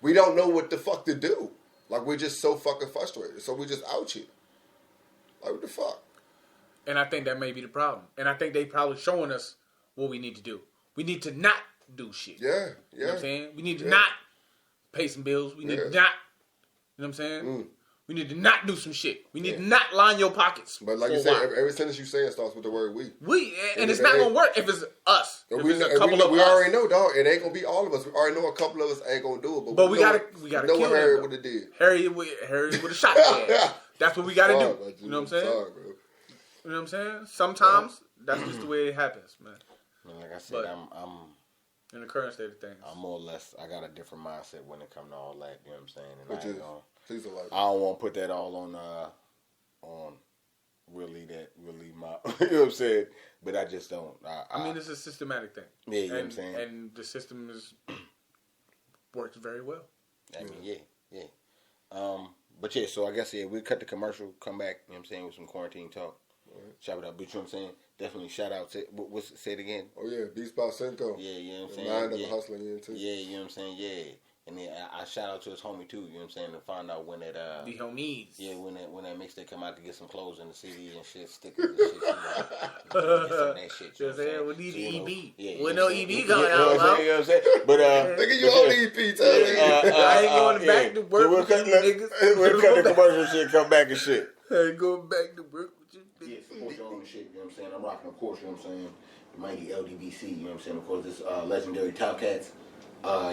We don't know what the fuck to do. Like, we're just so fucking frustrated. So we just out here. Like, what the fuck? And I think that may be the problem. And I think they probably showing us what we need to do. We need to not do shit. Yeah, You know what I'm saying? We need to Yeah. not pay some bills. We need to not, you know what I'm saying? We need to not do some shit. We need to not line your pockets. But like for you a said, while. every sentence you saying starts with the word we. And it's not going to work if it's us. If We it's a couple of we us. already know, dog. It ain't gonna be all of us. We already know a couple of us ain't gonna do it. But we know gotta what- kill know what Harry them, would have did. Harry would have shot their ass. That's what we got to Sorry, do. bro, You know what I'm saying? Sorry, bro. You know what I'm saying? Sometimes that's just the way it happens, man. Like I said, But- I'm In the current state of things. I'm more or less. I got a different mindset when it comes to all that. You know what I'm saying? And Which I ain't is, gonna- please don't like. I don't want to put that all on really my. You know what I'm saying? But I just don't. I mean, it's a systematic thing. Yeah, you know what I'm and, saying? And the system works very well. I mean, yeah. But yeah, so I guess we'll cut the commercial, come back. You know what I'm saying, with some quarantine talk. Shout it out, but you know what I'm saying? Definitely shout out to say it again. Oh yeah, Beats by Cinco. Yeah, you know what I'm saying. Mind Yeah. of hustling in too. Yeah, you know what I'm saying. Yeah, and then I shout out to his homie too. You know what I'm saying, to find out when that The homies. yeah, when that mixtape come out to get some clothes in the CD and shit, stickers and shit. Get some of that shit. You know what I'm saying? We need So, you know, EB. yeah, With you no know what I'm EB saying? going You know out, what I'm saying? You know what I'm saying? But Nigga, you on EP, tell me. I ain't going back to work So we'll with cut, you niggas. we'll cut the commercial shit, come back and shit. I ain't going back to work with you Yeah, niggas. support your own shit, you know what I'm saying? I'm rocking, of course, you know what I'm saying? The mighty LDBC, you know what I'm saying? Of course, this legendary Top Cats.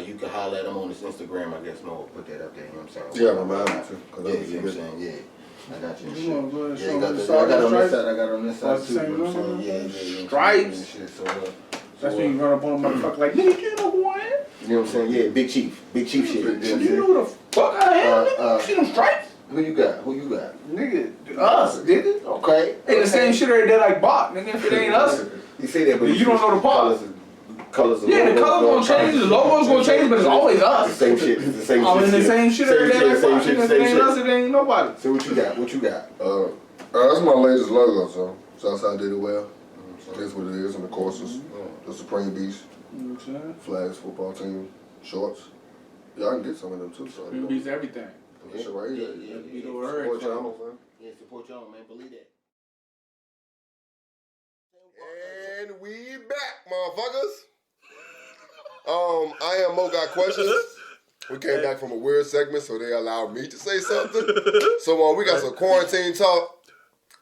You can holler at him on his Instagram, I guess. No, put that up there, you know what I'm saying? Yeah, my man, too. Yeah, you know what I'm saying? Yeah. I got you and You wanna go ahead and shit. show Yeah, me the I got on this stripes? side, I got on this side That's too, the you know what I'm same saying? Yeah, you know what I'm Stripes. saying? And shit, That's when you run up on a motherfucker like, nigga, you know who I am? you know what I'm saying? Yeah, Big Chief shit. You know what I'm You saying? know who the fuck I am, nigga? You see them stripes? Who you got? Nigga, us, nigga. Okay. Ain't the same shit every day like Bach, nigga. If it ain't us. You say that, but You don't know the part. Colors of Yeah, the color's gonna change, the logo's gonna change, but it's always The us. same shit. It's the same I'm shit. in the same shit every day like Same Bach. shit. Nigga, if Same it ain't us, shit. it ain't nobody. So what you got? What you got? That's my latest logo, so Southside did it well. That's what it is, and of course it's the Supreme Beast, You know what I'm saying? flags, football team, shorts. Yeah, I can get some of them too, so It beats everything. put that shit right here. Yeah. Beat over Support everything. y'all, man. Yeah, support y'all, man. Believe that. And we back, motherfuckers. I am Mo Got Questions. We came back from a weird segment, so they allowed me to say something. So we got some quarantine talk.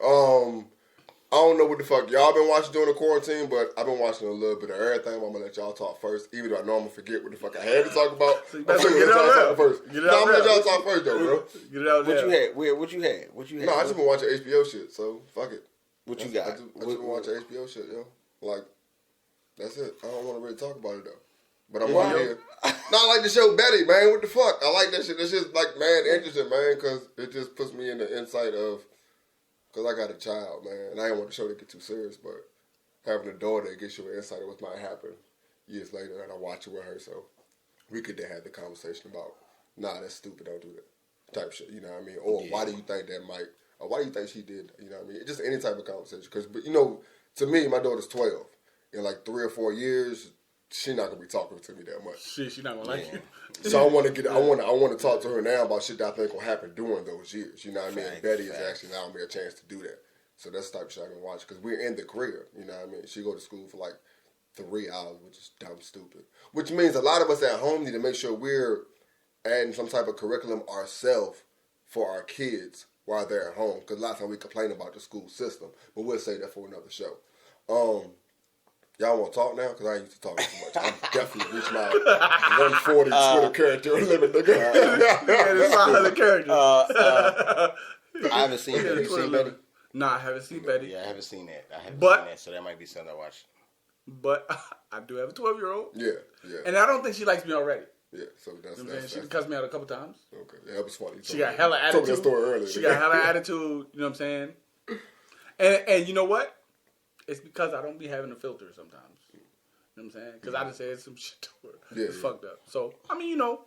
I don't know what the fuck y'all been watching during the quarantine, but I've been watching a little bit of everything. I'm gonna let y'all talk first, even though I normally forget what the fuck I had to talk about. So you I'm better gonna get let it out y'all now. talk first. Get it No, out I'm gonna let now. y'all talk first though, bro. Get it out What there. you had? What you had? What you had? No, I just been watching HBO shit, so fuck it. What you I got? just been watching HBO shit, yo. Like, that's it. I don't want to really talk about it though. But I'm on here. No, I like the show Betty, man. What the fuck? I like that shit. That shit's like mad interesting, man, because it just puts me in the insight of, because I got a child, man, and I didn't want the show to get too serious, but having a daughter, it gives you an insight of what might happen years later, and I watch it with her, so we could then have the conversation about, nah, that's stupid, don't do that, type shit, you know what I mean? Or why do you think that might, or why do you think she did, you know what I mean? Just any type of conversation, because, you know, to me, my daughter's 12. In like 3 or 4 years, she's not gonna be talking to me that much. Shit, she not gonna like you. So I want to talk to her now about shit that I think will happen during those years. You know what I mean? Facts, And Betty is facts. actually allowing me a chance to do that. So that's the type of shit I can watch because we're in the career. You know what I mean? She go to school for like 3 hours, which is dumb stupid. Which means a lot of us at home need to make sure we're adding some type of curriculum ourselves for our kids while they're at home. Because a lot of times we complain about the school system, but we'll say that for another show. Y'all want to talk now? Because I ain't used to talk too much. I'm definitely reached my 140 Twitter character limit, nigga. Yeah, there's 500 characters. I haven't seen Yeah, it. You seen Betty? Nah, I haven't seen Betty. Yeah, I haven't seen that. But- seen that, so that might be something I watch. But I do have a 12-year-old. Yeah. And I don't think she likes me already. Yeah, so that's, You know what I'm saying? She cussed me out a couple times. okay. Yeah, that was funny. She got hella Told me attitude. that story earlier. She got hella attitude. You know what I'm saying? And you know what? It's because I don't be having a filter sometimes. You know what I'm saying? Because I just said some shit to her. Yeah, It's yeah. fucked up. So, I mean, you know,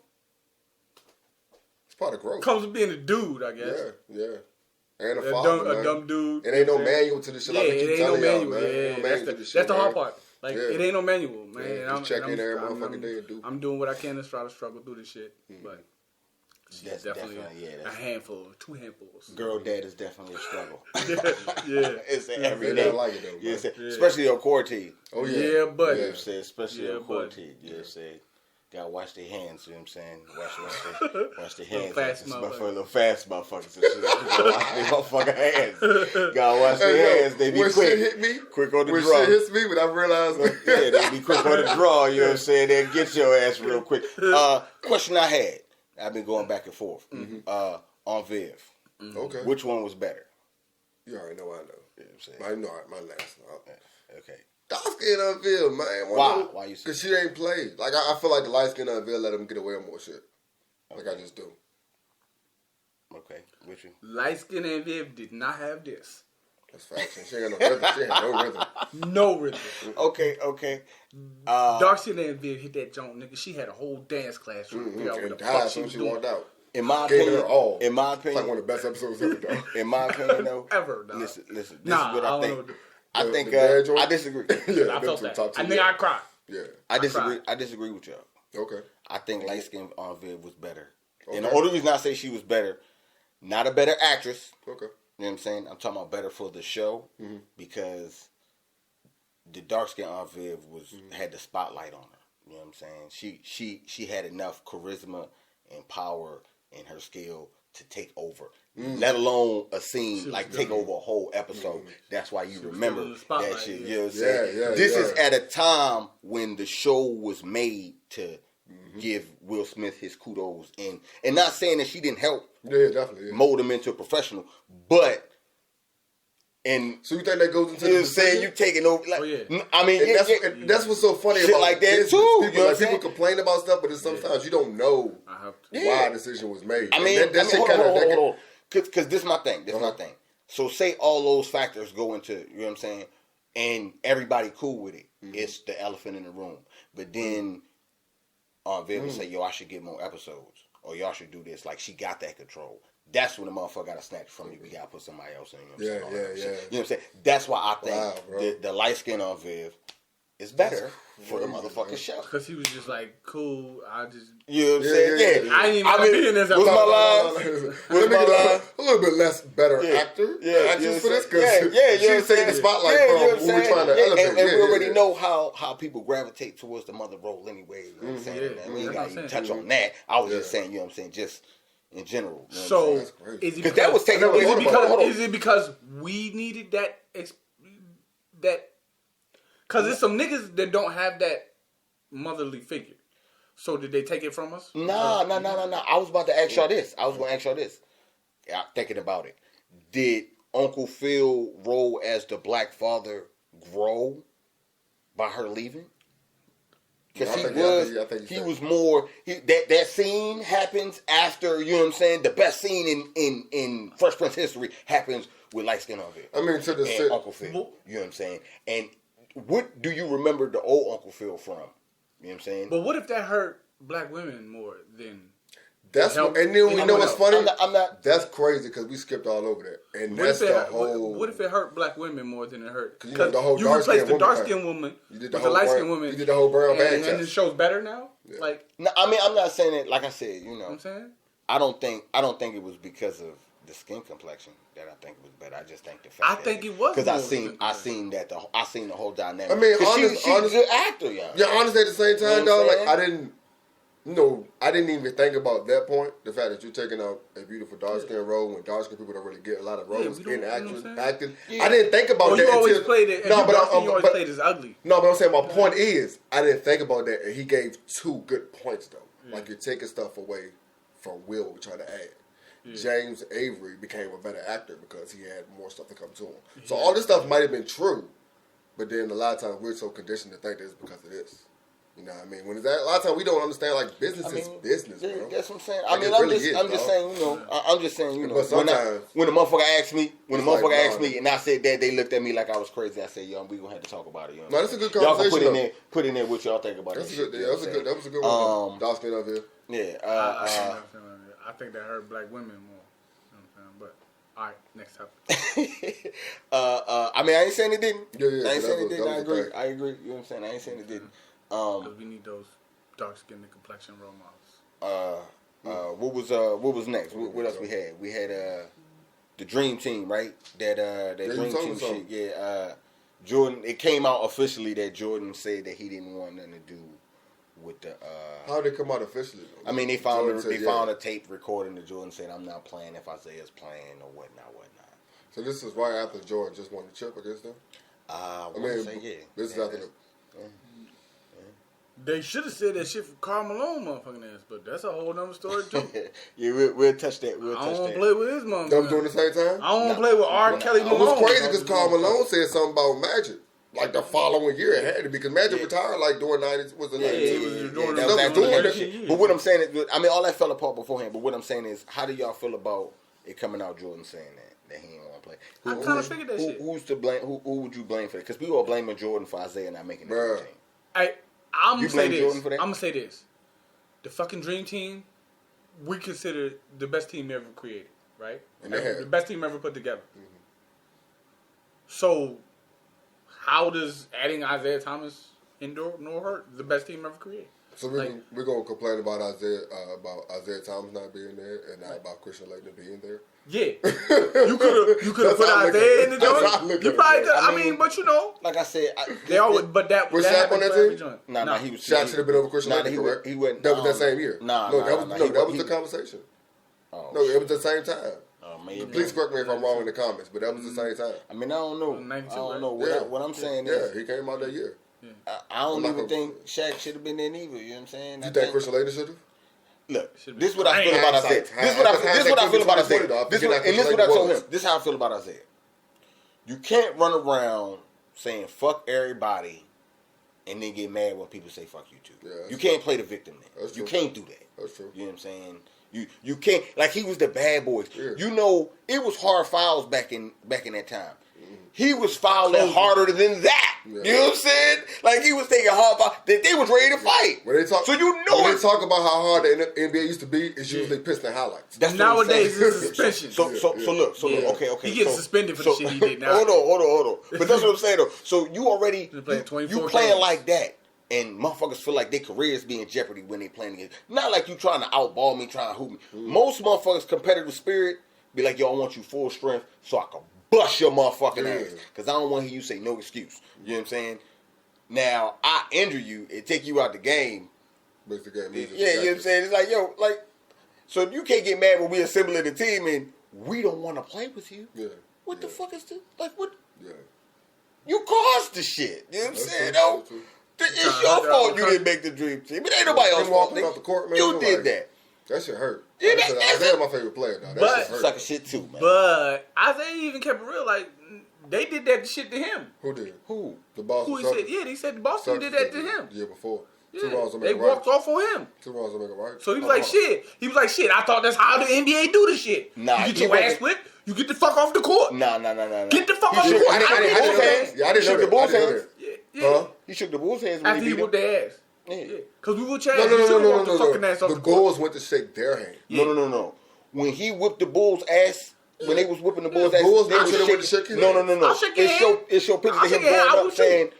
It's part of growth. comes with being a dude, I guess. Yeah. And a A father, dumb, man. a dumb dude. It ain't no you know what I'm saying? manual to this shit. Yeah, like we keep it ain't no telling y'all, manual. man. Ain't no Yeah, manual to that's this the shit, hard man. part. Like Yeah. it ain't no manual, man. Yeah, And just check in every motherfucking day and do. I'm doing what I can to try to struggle through this shit, but she's That's definitely yeah, a that's handful, 2 handfuls. girl dad is definitely a struggle. Yeah, It's every They day. don't like it though. You know what I'm Bro. saying? Especially on quarantine. Oh yeah, yeah. but You know what I'm saying? Especially Yeah, on but- quarantine. You know what I'm saying? Gotta wash their hands, you know what I'm saying? Wash their hands. fast For motherfuckers. little fast motherfuckers and shit. Gotta wash their motherfucking hands. Gotta wash their Hey, yo, hands. They be when quick. shit hit me, Quick on the when draw. shit hits me, when I realize, Yeah, they be quick on the draw, you know what I'm saying? They'll get your ass real quick. Question I had. I've been going back and forth. On Viv. okay, Which one was better? you already know I know. You know what I'm saying? I know my last. Okay. Dark skin unveiled, man. Why? Why you say? Because she ain't played. Like I feel like the light skin unveiled let him get away with more shit. Like I just do. Okay. Which one? light skin and Viv did not have this. That's facts. She ain't got no rhythm. She ain't no rhythm. No rhythm. Okay. Dark skin and Viv hit that joint, nigga. She had a whole dance class trying to figure out what And the died fuck as she soon was as she doing. walked out. In my Gave it opinion, her all. in my It's like opinion, one of the best episodes ever, though. in my opinion, though, Ever, dog. listen. This Nah, is what I I don't think. know. I The- think the bad joint? I disagree. Yeah, I them felt two that. top two, I think yeah. I cried. Yeah. I disagree. cried. I disagree with y'all. Okay. I think light skin on Viv was better. And Okay. the only reason I say she was better, not a better actress. Okay. You know what I'm saying? I'm talking about better for the show because the dark skin on Viv was had the spotlight on her. You know what I'm saying? She had enough charisma and power in her skill to take over. Let alone a scene like take over a whole episode. That's why you remember in the spotlight, that shit. yeah. You know what I'm saying? Yeah, This yeah. is at a time when the show was made to give Will Smith his kudos and not saying that she didn't help Yeah, definitely. Yeah. mold him into a professional, but and So you think that goes into you know the what I'm saying, you decision? taking over like Oh, yeah. I mean And yeah, that's, yeah. and that's what's so funny Shit about like that business. too, People, you know what I'm people saying? complain about stuff, but then sometimes you don't know I have to. Yeah. why a decision was made. I mean, And that shit hold kinda- on, that hold on. Because this is my thing. This is my Uh-huh. thing. So say all those factors go into, you know what I'm saying, and everybody cool with it. It's the elephant in the room. But then Viv would say, yo, I should get more episodes. Or y'all should do this. Like, she got that control. That's when the motherfucker got to snatch from you. We got to put somebody else in. You know what I'm saying? All that shit. You know what I'm saying? That's why I think Wow, bro. the light skin on Viv is better for the motherfucking show. Because he was just like, cool, I just... You know what I'm Yeah, saying? yeah, Yeah. yeah. I ain't even want to be in this what's my episode. line? Let me my get line? a little bit less better Yeah. actor, Yeah, actress you know for what this I'm because saying? Yeah, you know what I'm she's taking the saying? spotlight Yeah, you know from what I'm who we're saying? trying to Yeah, elevate. and we Yeah, already yeah. know how people gravitate towards the mother role anyway. You know what I'm saying? Yeah, And we ain't that's got what to even I'm touch saying. on that. I was just Yeah. saying, you know what I'm saying, just in general. You know what I'm So, saying? That's crazy. is it Because that was taken I never away. thought about Hold on. is it because we needed that? Because there's some niggas that don't have that motherly figure. So did they take it from us? Nah. I was about to ask y'all this. Yeah, thinking about it. Did Uncle Phil role as the black father grow by her leaving? Because I he think- was, I think he so. was more. That scene happens after, you know what I'm saying. The best scene in Fresh Prince history happens with light skin on Viv I mean, to the and sit. Uncle Phil. You know what I'm saying. And what do you remember the old Uncle Phil from? You know what I'm saying. But what if that hurt black women more than... That's help what, and then we anyone know what's else? funny. I'm not. That's crazy because we skipped all over that, and What that's if, the it, whole. what if it hurt black women more than it hurt? 'Cause you know, the whole you dark-skinned replaced the woman dark-skinned woman You did the with whole the light-skinned brown- woman. you did the whole brown bag and the test. show's better now? Yeah. Like, No, I mean, I'm not saying it. Like I said, you you know know, what I'm saying? I don't think it was because of the skin complexion that I think it was better. I just think the fact I that think it was because I more seen than- I seen the whole dynamic. I mean, 'Cause honest- she's honest- a good actor, y'all. Yeah, honestly, at the same time, You know what dog, I'm like saying? I didn't even think about that point. The fact that you're taking out a beautiful dark skin role when dark skin people don't really get a lot of roles we don't- in you know acting. what I'm saying? Acting. Yeah. I didn't think about Oh, that you always until played it. If no, you but dark-skinned, you always but- played as ugly. No, but I'm saying my point is, I didn't think about that, and he gave two good points though. Like you're taking stuff away from Will, we try to add. James Avery became a better actor because he had more stuff to come to him. So all this stuff might have been true, but then a lot of times we're so conditioned to think that it's because of this. You know what I mean? When it's that, a lot of times we don't understand like business I is mean, business, yeah, bro. that's what I'm saying. Like, I mean, it I'm really just is, I'm just dog. saying, you know, I'm just saying, you know, But sometimes- when the motherfucker asked me, It's like, asked nah. me, and I said that, they looked at me like I was crazy. I said, yo, we gonna have to talk about it. You know No, that's a good Y'all can conversation, put in there what y'all think about That's that a shit, good. you Yeah, know that was a what good. I'm That was a good one. Um, Dark skin up here. saying? Yeah. I think that hurt black women more. You know what I'm saying? But All right, next topic. I mean, I ain't saying it didn't. Yeah, I ain't so saying it that didn't. I was the agree. thing. I agree. You know what I'm saying? I ain't saying it didn't. Because we need those dark skin and complexion role models. What was next? What else we had? We had the Dream Team, right? That Dream Team shit. Yeah. Jordan. It came out officially that Jordan said that he didn't want nothing to do with the. How did it come out officially? I mean, they found Jordan said, found a tape recording that Jordan said, "I'm not playing if Isaiah's playing or whatnot." So this is right after Jordan just won the chip against them? I mean, mean, say, yeah. this is Yeah, after that's- They should have said that shit for Karl Malone motherfucking ass, but that's a whole nother story too. Yeah, we'll touch that. We'll I touch don't want that. to play with his Them motherfucker. doing the same time? I don't want to play with R. Kelly It Malone. was crazy because Karl Malone said something about Magic. Like the following year, it had to be because Magic retired like during 90s. Was the 90s? he was doing that that was was after doing the that shit. shit. But what I'm saying is, I mean, all that fell apart beforehand. But what I'm saying is, how do y'all feel about it coming out? Jordan saying that he didn't want to play. I kinda figured that shit. Who's to blame? Who would you blame for that? Because we all blaming Jordan for Isaiah not making the Bruh. team. I'm You gonna say blame this. Jordan for that? I'm gonna say this. The fucking Dream Team, we consider the best team ever created, right? And they have. The best team ever put together. So, how does adding Isaiah Thomas nor hurt the best team ever created? So we're gonna complain about Isaiah Thomas not being there and not about Christian Laettner being there. Yeah, you could have That's put how I look at Isaiah it. in the That's how I joint. look You at it. probably could. I I mean, mean, but you know, Like I said, they always. But that Was that Shaq happened on that for every team? joint. Nah, he was. Shaq should have been over Christian Nah, Laettner, correct? he went. That was that same year. Nah, no, nah, that was nah, no, he that was he- the conversation. Oh, No, it was the same time. maybe. Please correct me if I'm wrong in the comments, but that was the same time. I mean, I don't know. 92, I don't right? know. What I'm saying Yeah, is, he came out that year. I don't I'm not even gonna- think Shaq should have been there neither. You know what I'm saying? You think Christian Laettner should have? Look, Should've this is been what I feel about Isaiah. hindsight. This is what I feel about Isaiah. Hindsight. This is what I told him. This is how I feel about Isaiah. You can't run around saying fuck everybody and then get mad when people say fuck you too. Yeah, that's You can't play the victim then. That's You true. can't do that. That's true. You know what I'm saying? You can't, like he was the bad boys. Yeah. You know, it was hard fouls back in that time. He was fouling harder than that. Yeah. You know what I'm saying? Like he was taking hard fouls. They was ready to fight. When they talk, So you know when it. they talk about how hard the NBA used to be, it's usually Piston highlights. That's what I'm Nowadays, saying. it's suspension. So look. Yeah. Okay. He gets suspended for the shit he did now. Hold on. But that's what I'm saying though. So you already Been playing 24 you playing games. like that, and motherfuckers feel like their careers be in jeopardy when they playing against. Not like you trying to outball me, trying to hoop me. Most motherfuckers' competitive spirit be like, yo, I want you full strength so I can bust your motherfucking ass. Because I don't want to hear you say no excuse. You know what I'm saying? Now, I injure you and take you out the game. Makes the game easier. Yeah, you know what I'm saying? It's like, yo, like, so if you can't get mad when we assembling the team and we don't want to play with you, Yeah. what the fuck is this? Like, what? Yeah. You caused the shit. You know what I'm That's saying? true, No, that's true. it's your fault you didn't make the dream team. It ain't nobody else's Him fault. walking off the court, man, You like- did that. That shit hurt. Yeah, Like I said, that's Isaiah it. my favorite player now. That But- shit hurt. Sucker shit too, man. But Isaiah even kept it real. Like they did that shit to him. Who did? Who? The Boston Who he Celtics. said? Yeah, they said Boston Celtics did that to did him. the year before. Yeah, 2 rounds to they make it right. walked off on him. 2 rounds to make it right. So he was like, shit. He was like, shit. I thought that's how the NBA do the shit. Nah, you get he your ass wasn't- whipped. You get the fuck off the court. Nah. Get the fuck He off the shook- court. I didn't He know shook that. Yeah, I didn't know shook the that. Bulls' I didn't know hands. that. Yeah. Huh? He shook the Bulls' hands when After he he beat whooped them. their ass. Yeah. Yeah. Because we were Chad. No, You should've walked no, the fucking ass off The the court. Bulls went to shake their hand. No. When he whipped the Bulls' ass, when they was whipping the Bulls' ass, Bulls they never was should've went to shaking. shake his hand. No. I'll shake your hand. It showed pictures I'll of him shake your hand. I going would up too. saying,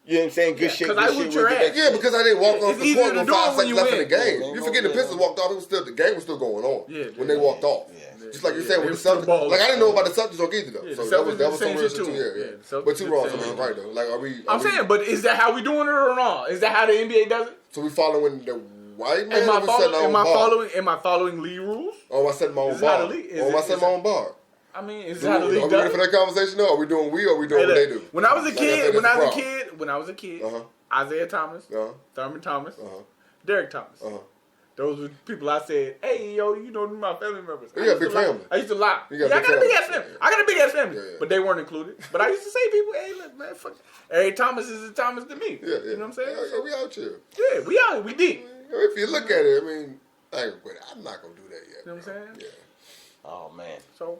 you know what I'm saying, good Yeah, shit. 'cause good I shit, whipped we'll your get ass. back. Yeah, because I didn't walk off It's the easier court to with do 5 it when seconds you left in the win. game. Yeah, You no, forget the yeah, Pistons no. walked off. The game was still going on Yeah, when they walked off. Yeah. Just like you Yeah, said they with was the still Celtics. balling. Like I didn't know about the Celtics joke either though. Yeah, So the that was Celtics did the some same real shit shit too. too. Yeah, Yeah. the Celtics But did you the wrong, same so shit. right though. Like are we? I'm saying, but is that how we doing it or not? Is that how the NBA does it? So we following the white man? Am I or we setting our own bar? Am I following league rules? Or am I setting my own Is it how bar? the league- is Or am I it- setting is my it- own bar? I mean, is Are that how the we league ready does for it? that conversation? Or are we doing we or we doing Hey, what they look, do? when I was a Like, I kid, think when that's I was a the problem. kid, when I was a kid, Uh-huh. Isaiah Thomas, Uh-huh. Thurman Thomas, Uh-huh. Derek Thomas. Uh-huh. Those were people I said, hey, yo, you know my family members. You I got used big to lie. family. I used to lie. You Yeah, got I big got a big family. ass family. Yeah. I got a big ass family. Yeah. But they weren't included. But I used to say people, hey, look, man, fuck. Eric Thomas is a Thomas to me. Yeah, yeah. You know what I'm saying? Yeah, we out here. Yeah, we out. We deep. If you look at it, I mean, I'm not gonna do that yet. You know what I'm saying? Yeah. Oh, man. So,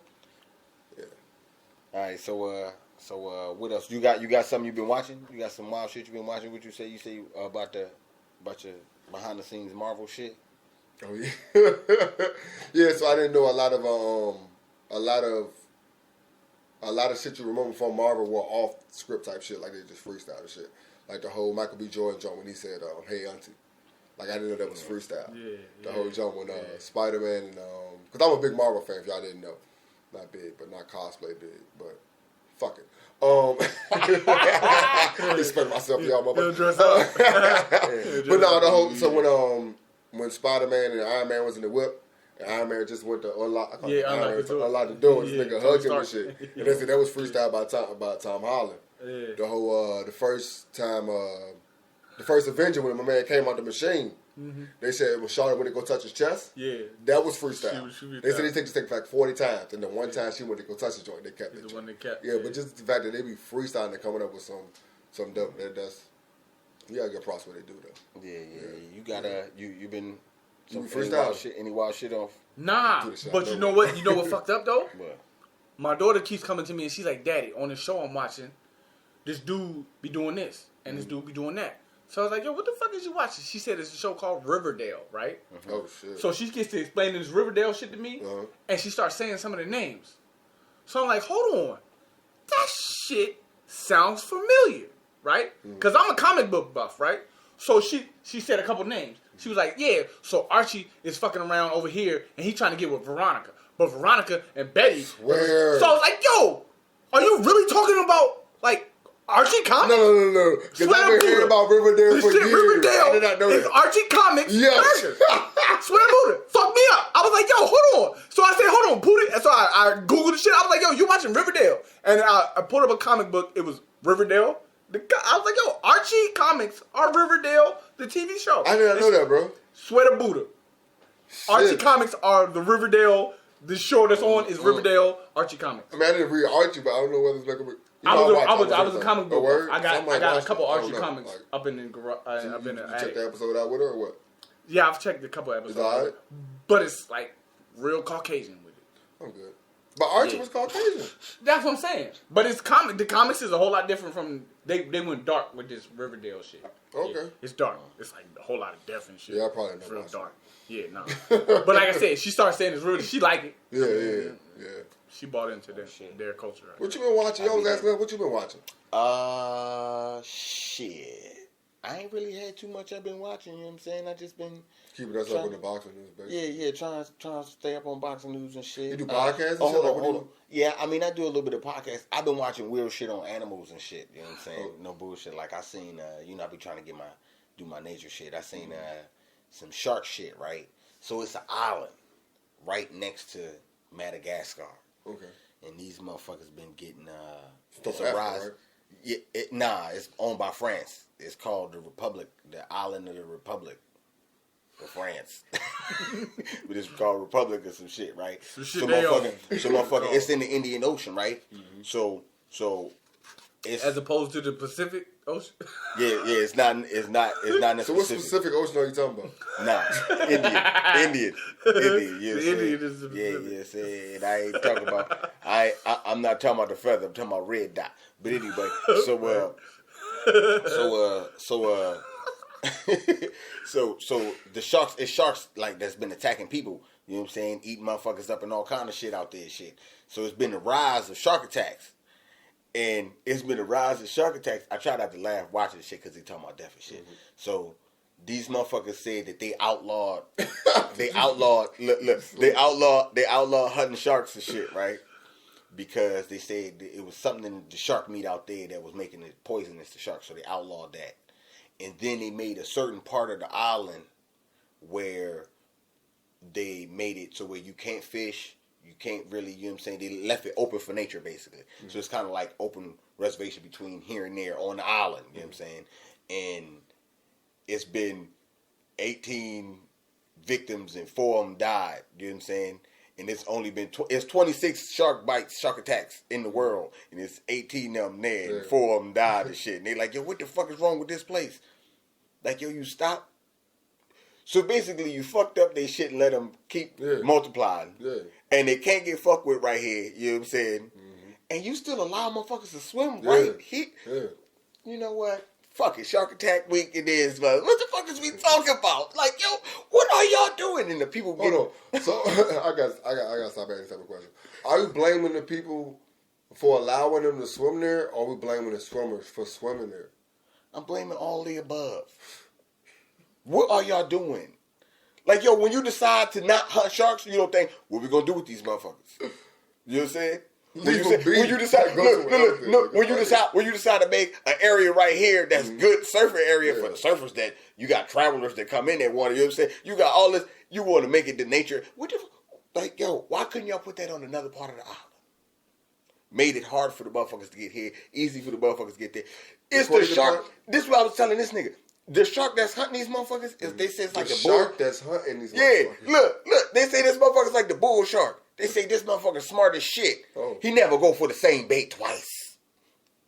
All right, so what else? You got something you've been watching? You got some wild shit you've been watching? What you say about your behind the scenes Marvel shit? Oh yeah. Yeah, so I didn't know a lot of a lot of shit you remember from Marvel were off script type shit, like they just freestyle and shit. Like the whole Michael B. Jordan joint when he said, "Hey auntie," like I didn't know that was freestyle. The whole joint when Spider-Man and because I'm a big Marvel fan. If y'all didn't know, not big, but not cosplay big, but fuck it. Respect myself, y'all, motherfucker. Dress up. But no, the whole when Spider-Man and Iron Man was in the whip. And Iron Man just went to unlock the door. And this nigga hugged him and shit. And they said that was freestyle by Tom Holland. Yeah. The whole the first Avenger when my man came out the machine, they said when Charlotte went to go touch his chest. Yeah, that was freestyle. They said they take like 40 times, and then one time she went to go touch the joint. They kept it. The one they kept. Yeah, but just the fact that they be freestyling and coming up with some dope. That's you gotta get props what they do though. Yeah. You gotta you've been. Any wild shit off? Nah, but you know what? You know what fucked up though? What? My daughter keeps coming to me and she's like, "Daddy, on the show I'm watching, this dude be doing this and this dude be doing that." So I was like, "Yo, what the fuck is you watching?" She said it's a show called Riverdale, right? Oh shit! So she gets to explaining this Riverdale shit to me, and she starts saying some of the names. So I'm like, "Hold on, that shit sounds familiar, right?" Because I'm a comic book buff, right? So she said a couple names. She was like, yeah, so Archie is fucking around over here, and he's trying to get with Veronica. But Veronica and Betty... Swear. So I was like, yo, are you really talking about, like, Archie Comics? No. Because I've been hearing about Riverdale for years. Riverdale I did not know is that. Archie Comics. Yes. Swear to Buddha. Fuck me up. I was like, yo, hold on. So I said, hold on, Buddha. And so I Googled the shit. I was like, yo, you watching Riverdale? And I pulled up a comic book. It was Riverdale. I was like, yo, Archie Comics are Riverdale, the TV show. I did not know that, bro. Swear to Buddha. Shit. Archie Comics are the Riverdale. The show that's on is Riverdale Archie Comics. I mean, I didn't read Archie, but I don't know whether it's making. I was a comic book. I got a couple Archie comics up in the garage. You check the episode out with her or what? Yeah, I've checked a couple episodes. It's all right? But it's like real Caucasian with it. I'm good. But Archie was Caucasian. That's what I'm saying. But it's comic. The comics is a whole lot different from. They went dark with this Riverdale shit. Okay. Yeah, it's dark. It's like a whole lot of death and shit. Yeah, I probably know. It's real dark. Yeah, nah. But like I said, she started saying it's real. She like it. Yeah. She bought into their culture. What you been watching? You always ask me what you been watching. Shit. I ain't really had too much I've been watching, you know what I'm saying? I just been keeping us up with the boxing news, baby. Yeah, trying to stay up on boxing news and shit. You do podcasts and shit? Hold on. Yeah, I mean, I do a little bit of podcasts. I've been watching weird shit on animals and shit, you know what I'm saying? No bullshit. Like I seen, I be trying to do my nature shit. I seen some shark shit, right? So it's an island right next to Madagascar. Okay. And these motherfuckers been getting it's a rise. Right? Yeah, it's owned by France. It's called the Republic, the island of the Republic of France. But it's called Republic or some shit, right? So motherfucking, it's in the Indian Ocean, right? Mm-hmm. So it's as opposed to the Pacific Ocean. Yeah, it's not in the So what specific ocean are you talking about? Nah, Indian. The Indian is the Pacific. Yeah, see, and I ain't talking about. I'm not talking about the feather. I'm talking about red dot. But anyway, so the sharks, it's sharks like that's been attacking people. You know what I'm saying? Eating motherfuckers up and all kind of shit out there, shit. So it's been a rise of shark attacks. And it's been a rise of shark attacks. I try not to laugh watching this shit because they talking about death and shit. Mm-hmm. So these motherfuckers said that they outlawed hunting sharks and shit, right? Because they said it was something in the shark meat out there that was making it poisonous to sharks, so they outlawed that. And then they made a certain part of the island where they made it so where you can't fish, you can't really, you know what I'm saying? They left it open for nature, basically. Mm-hmm. So it's kind of like open reservation between here and there on the island, you know what I'm saying? And it's been 18 victims and 4 of them died, you know what I'm saying? And it's only been, it's 26 shark attacks in the world. And it's 18 of them there and 4 of them died and shit. And they like, yo, what the fuck is wrong with this place? Like, yo, you stop. So basically, you fucked up their shit and let them keep multiplying. Yeah. And they can't get fucked with right here, you know what I'm saying? Mm-hmm. And you still allow motherfuckers to swim right here. Yeah. You know what? Fuck it, Shark Attack Week it is, but what the fuck is we talking about? Like, yo, what are y'all doing? And the people get... Hold on. So, I got to stop asking this type of question. Are you blaming the people for allowing them to swim there, or are we blaming the swimmers for swimming there? I'm blaming all the above. What are y'all doing? Like, yo, when you decide to not hunt sharks, you don't think, what we gonna do with these motherfuckers? You know what I'm saying? When you decide, when you decide to make an area right here that's good surfing area for the surfers, that you got travelers that come in that water, you know what I'm saying? You got all this, you want to make it the nature. Like, yo, why couldn't y'all put that on another part of the island? Made it hard for the motherfuckers to get here, easy for the motherfuckers to get there. It's the shark. This is what I was telling this nigga. The shark that's hunting these motherfuckers, is they say it's like the shark that's hunting these motherfuckers. Yeah, look. They say this motherfucker's like the bull shark. They say this motherfucker's smart as shit. Oh. He never go for the same bait twice.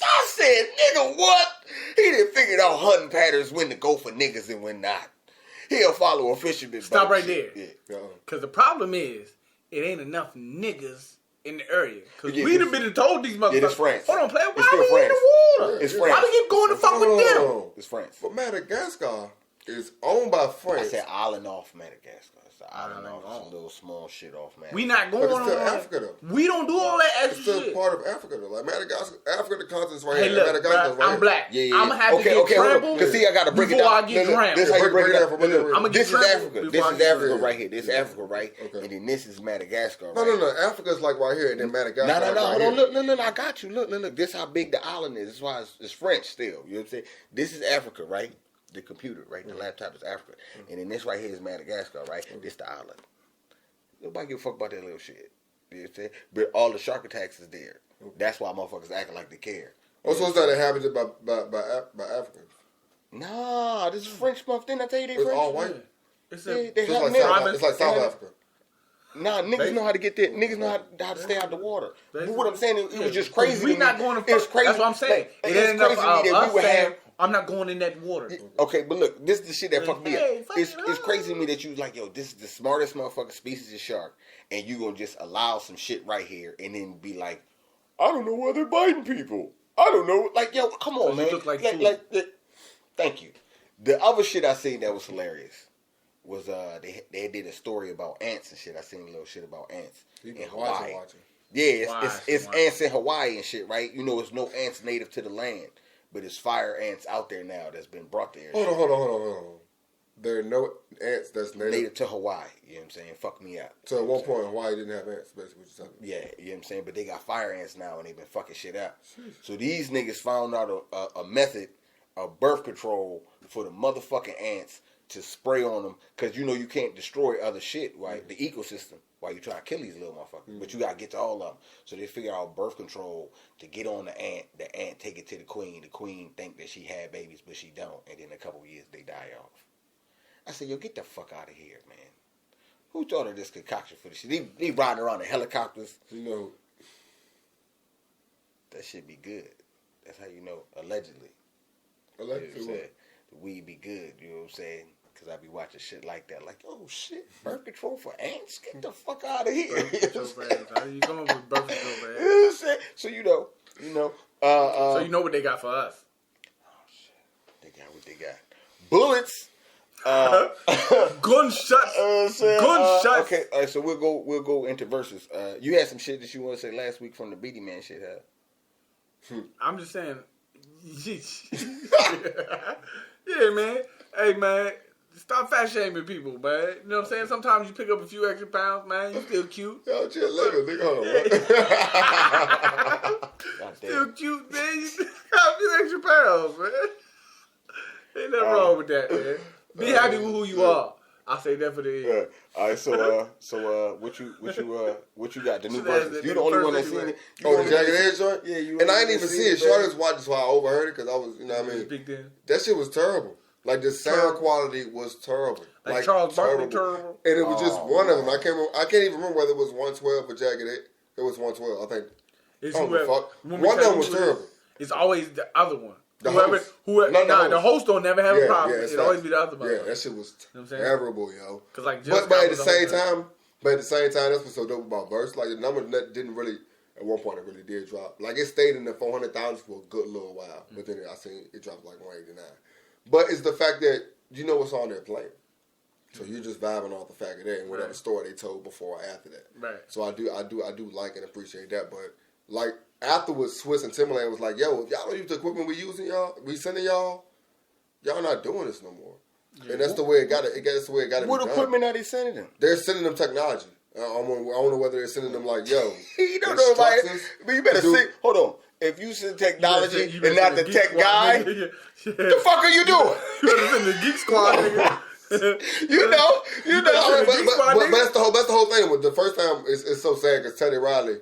I said, nigga, what? He done figured out hunting patterns when to go for niggas and when not. He'll follow a fisherman. Stop right there. Because the problem is, it ain't enough niggas in the area. Because we done been told these motherfuckers. Yeah, it's France. Hold on, player. Why are we in the water? It's France. Why we keep going to fuck with them? It's France. But Madagascar is owned by France. I said island off Madagascar. It's an island off. It's a little small shit off Madagascar. We not going on. But it's still Africa, though. We don't do all that extra shit. It's still part of Africa, though. Like Madagascar, Africa, the continent's right hey, here. look, Madagascar's right I'm black. Yeah. I'm going to have to get trampled because see, I got to break it down. before I get drowned. This is how you break it down. I'm going to This get is trampled. Africa. This is Africa right here. This is Africa, right? Okay. And then this is Madagascar, right? No. Africa's like right here, and then Madagascar. No. Hold on. Look. I got you. Look. This is how big the island is. This is why it's French still. You know what I'm saying? This is Africa, right? The computer, right? The laptop is Africa. And then this right here is Madagascar, right? This the island. Nobody give a fuck about that little shit. You know what I'm saying? But all the shark attacks is there. That's why motherfuckers acting like they care. Oh, so it's not inhabited by Africans? Nah, this is French motherfucker. Didn't I tell you they It's French? all white. It's like South Africa. Nah, niggas know how to get there. Niggas know how to stay out the water. But what I'm saying, it was just crazy. We not going to fuck. It's crazy. That's what I'm saying. It ain't enough that we would have. I'm not going in that water. Okay, but look, this is the shit that fucked me up. It's crazy to me that you like, yo, this is the smartest motherfucking species of shark, and you gonna just allow some shit right here, and then be like, I don't know why they're biting people. I don't know. Like, yo, come on, man. Look like thank you. The other shit I seen that was hilarious was they did a story about ants and shit. I seen a little shit about ants in Hawaii. Yeah, it's ants in Hawaii and shit, right? You know, it's no ants native to the land. But it's fire ants out there now that's been brought there. Hold on. There are no ants that's native to Hawaii. You know what I'm saying? Fuck me up. So at one point, Hawaii didn't have ants, basically. What you're talking about. Yeah, you know what I'm saying? But they got fire ants now, and they've been fucking shit up. So these niggas found out a method of birth control for the motherfucking ants to spray on them. Because, you know, you can't destroy other shit, right? The ecosystem. While you try to kill these little motherfuckers. But you got to get to all of them. So they figure out birth control to get on the ant take it to the queen think that she had babies, but she don't. And then in a couple of years, they die off. I said, yo, get the fuck out of here, man. Who thought of this concoction for this shit? They riding around in helicopters. You know. That shit be good. That's how you know, allegedly. Allegedly. You know the weed be good, you know what I'm saying? Because I be watching shit like that. Like, oh shit, birth control for ants? Get the fuck out of here. How you going with birth control for ants? You know what I'm saying? So you know. So you know what they got for us. Oh shit. They got what they got. Bullets. Gunshots. Gunshots. Okay, all right, so we'll go into verses. You had some shit that you want to say last week from the Beatty Man shit, huh? I'm just saying. Yeah, man. Hey, man. Stop fat shaming people, man. You know what I'm saying? Sometimes you pick up a few extra pounds, man. You still cute. Yo, chill, nigga. Hold on. Still cute, man. You pick up a few extra pounds, man. Ain't nothing wrong with that, man. Be happy with who you are. I say that for the end. Yeah. All right, so what you got? The new verses. You the only one that seen it. Oh, the Jagged Edge joint? Yeah, you. And I ain't even see it. Shorty was watching, so I overheard it because I was, you know what I mean. That shit was terrible. Like the sound quality was terrible. Like Charles Barkley terrible. And it was just one of them. I can't even remember whether it was 112 or Jagged Edge. It was 112, I think. One of them was terrible. It's always the other one. The host don't never have a problem. It'll always be the other one. Yeah, that shit was terrible, yo. But at the same time, that's what's so dope about Verse. Like the numbers didn't really, at one point, it really did drop. Like it stayed in the 400,000 for a good little while, but then I seen it dropped like 189. But it's the fact that you know what's on there playing, so you're just vibing off the fact of that and whatever story they told before or after that. Right. So I do like and appreciate that, but like afterwards, Swiss and Timberland was like, "Yo, if y'all don't use the equipment we sending y'all not doing this no more." Yeah. And that's the way it got to. That's the way it got to be done. What equipment are they sending them? They're sending them technology. I don't know whether they're sending them like, "Yo, you don't know about it, but you better see. Hold on. If you send technology and not the tech guy, the fuck are you doing? You better send the Geek Squad, nigga. you know. But that's the whole thing. With the first time, it's so sad because Teddy Riley,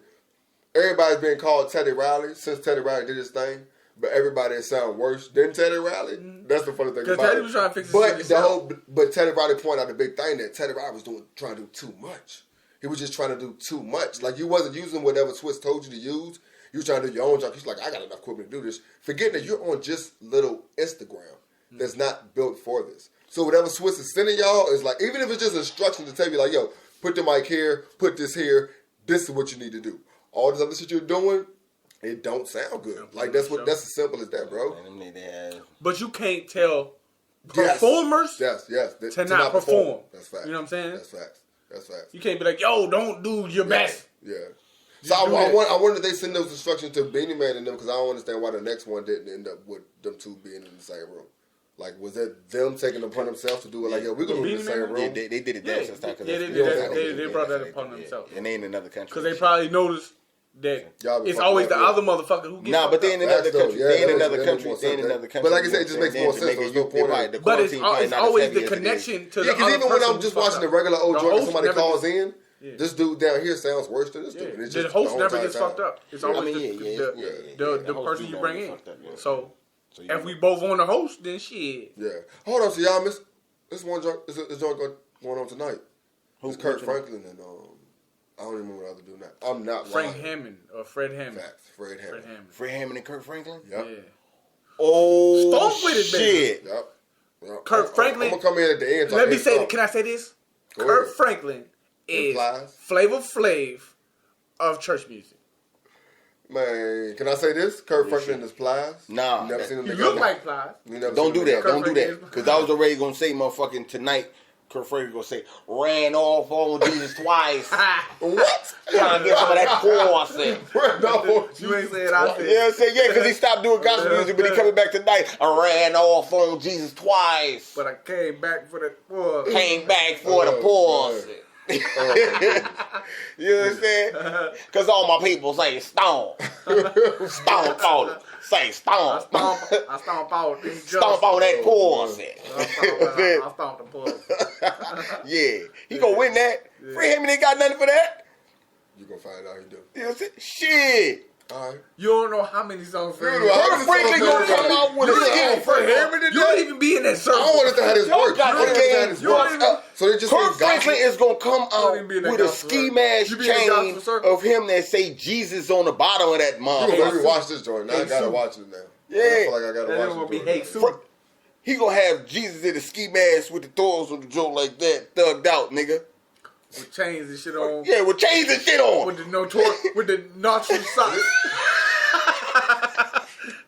everybody's been called Teddy Riley since Teddy Riley did his thing. But everybody sound worse than Teddy Riley. Mm-hmm. That's the funny thing about Teddy it. was trying to fix his But Teddy Riley pointed out the big thing that Teddy Riley was trying to do too much. He was just trying to do too much. Like, you wasn't using whatever Swiss told you to use. You was trying to do your own job. He's like, I got enough equipment to do this. Forgetting that you're on just little Instagram that's not built for this. So whatever Swiss is sending y'all is like, even if it's just instructions to tell you like, yo, put the mic here, put this here, this is what you need to do. All this other shit you're doing, it don't sound good. Like, that's as simple as that, bro. But you can't tell performers to not perform. That's facts. You know what I'm saying? That's facts. You can't be like, yo, don't do your best. Yeah. So I wonder if they send those instructions to Beanie Man and them, because I don't understand why the next one didn't end up with them two being in the same room. Like, was that them taking it upon themselves to do it? Like, yo, we're going to be in the same room. Yeah, they did it there since time. Yeah, they did that. They brought that upon themselves. And they in another country. Because they probably noticed that it's always the other motherfucker who gets Nah, but they in another country. They in another country. But like I said, it just makes more sense. There's no point. But it's always the connection to the other person. Yeah, because even when I'm just watching the regular old joint and somebody calls in, this dude down here sounds worse than this dude. The host never gets fucked up. It's always the person you bring in. So if we both on the host, then shit. Yeah. Hold on, so y'all miss this one joint. This joint going on tonight. It's Kirk Franklin and I don't even remember what other dude now. I'm not Frank Hammond or Fred Hammond. Facts. Fred Hammond. Fred Hammond and Kirk Franklin? Yep. Yeah. Oh, Stomp with it, baby. shit. Yep. Kirk Franklin. I'm gonna come in at the end. Let me say, can I say this? Kirk Franklin is Flavor Flav of church music. Man, can I say this? Kirk Franklin is Plies. Nah. You never seen him You look like Plies. Don't do that. Don't do that. Because I was already going to say, motherfucking, tonight, Kirk Franklin going to say, ran off on Jesus twice. What? Trying to get some of that pussy. No. You ain't saying I said. Yeah, say because he stopped doing gospel music, but he coming back tonight. I ran off on Jesus twice. But I came back for the pussy. Came back for the pussy. You know what I'm saying? Because all my people say stomp. Stomp on it. Say stomp. I stomp out these Stomp on that pussy. I stomp the pussy. Yeah. He gonna win that. Fred Hammond ain't got nothing for that. You gonna find out he do. You know what I'm saying? Shit. Alright. You don't know how many songs Fred Kirk Franklin gonna come out with a Fred Hammond. You don't even be in that circle. I don't understand how this works. So they just Kirk Franklin is gonna come out with a ski mask chain of him that say Jesus on the bottom of that motherfucker. You gonna watch this joint? Now I gotta watch it now. Yeah. I feel like I gotta watch it. He gonna have Jesus in a ski mask with the thorns on the joint like that, thugged out, nigga. With chains and shit on. Yeah, with chains and shit on. With the nostril socks.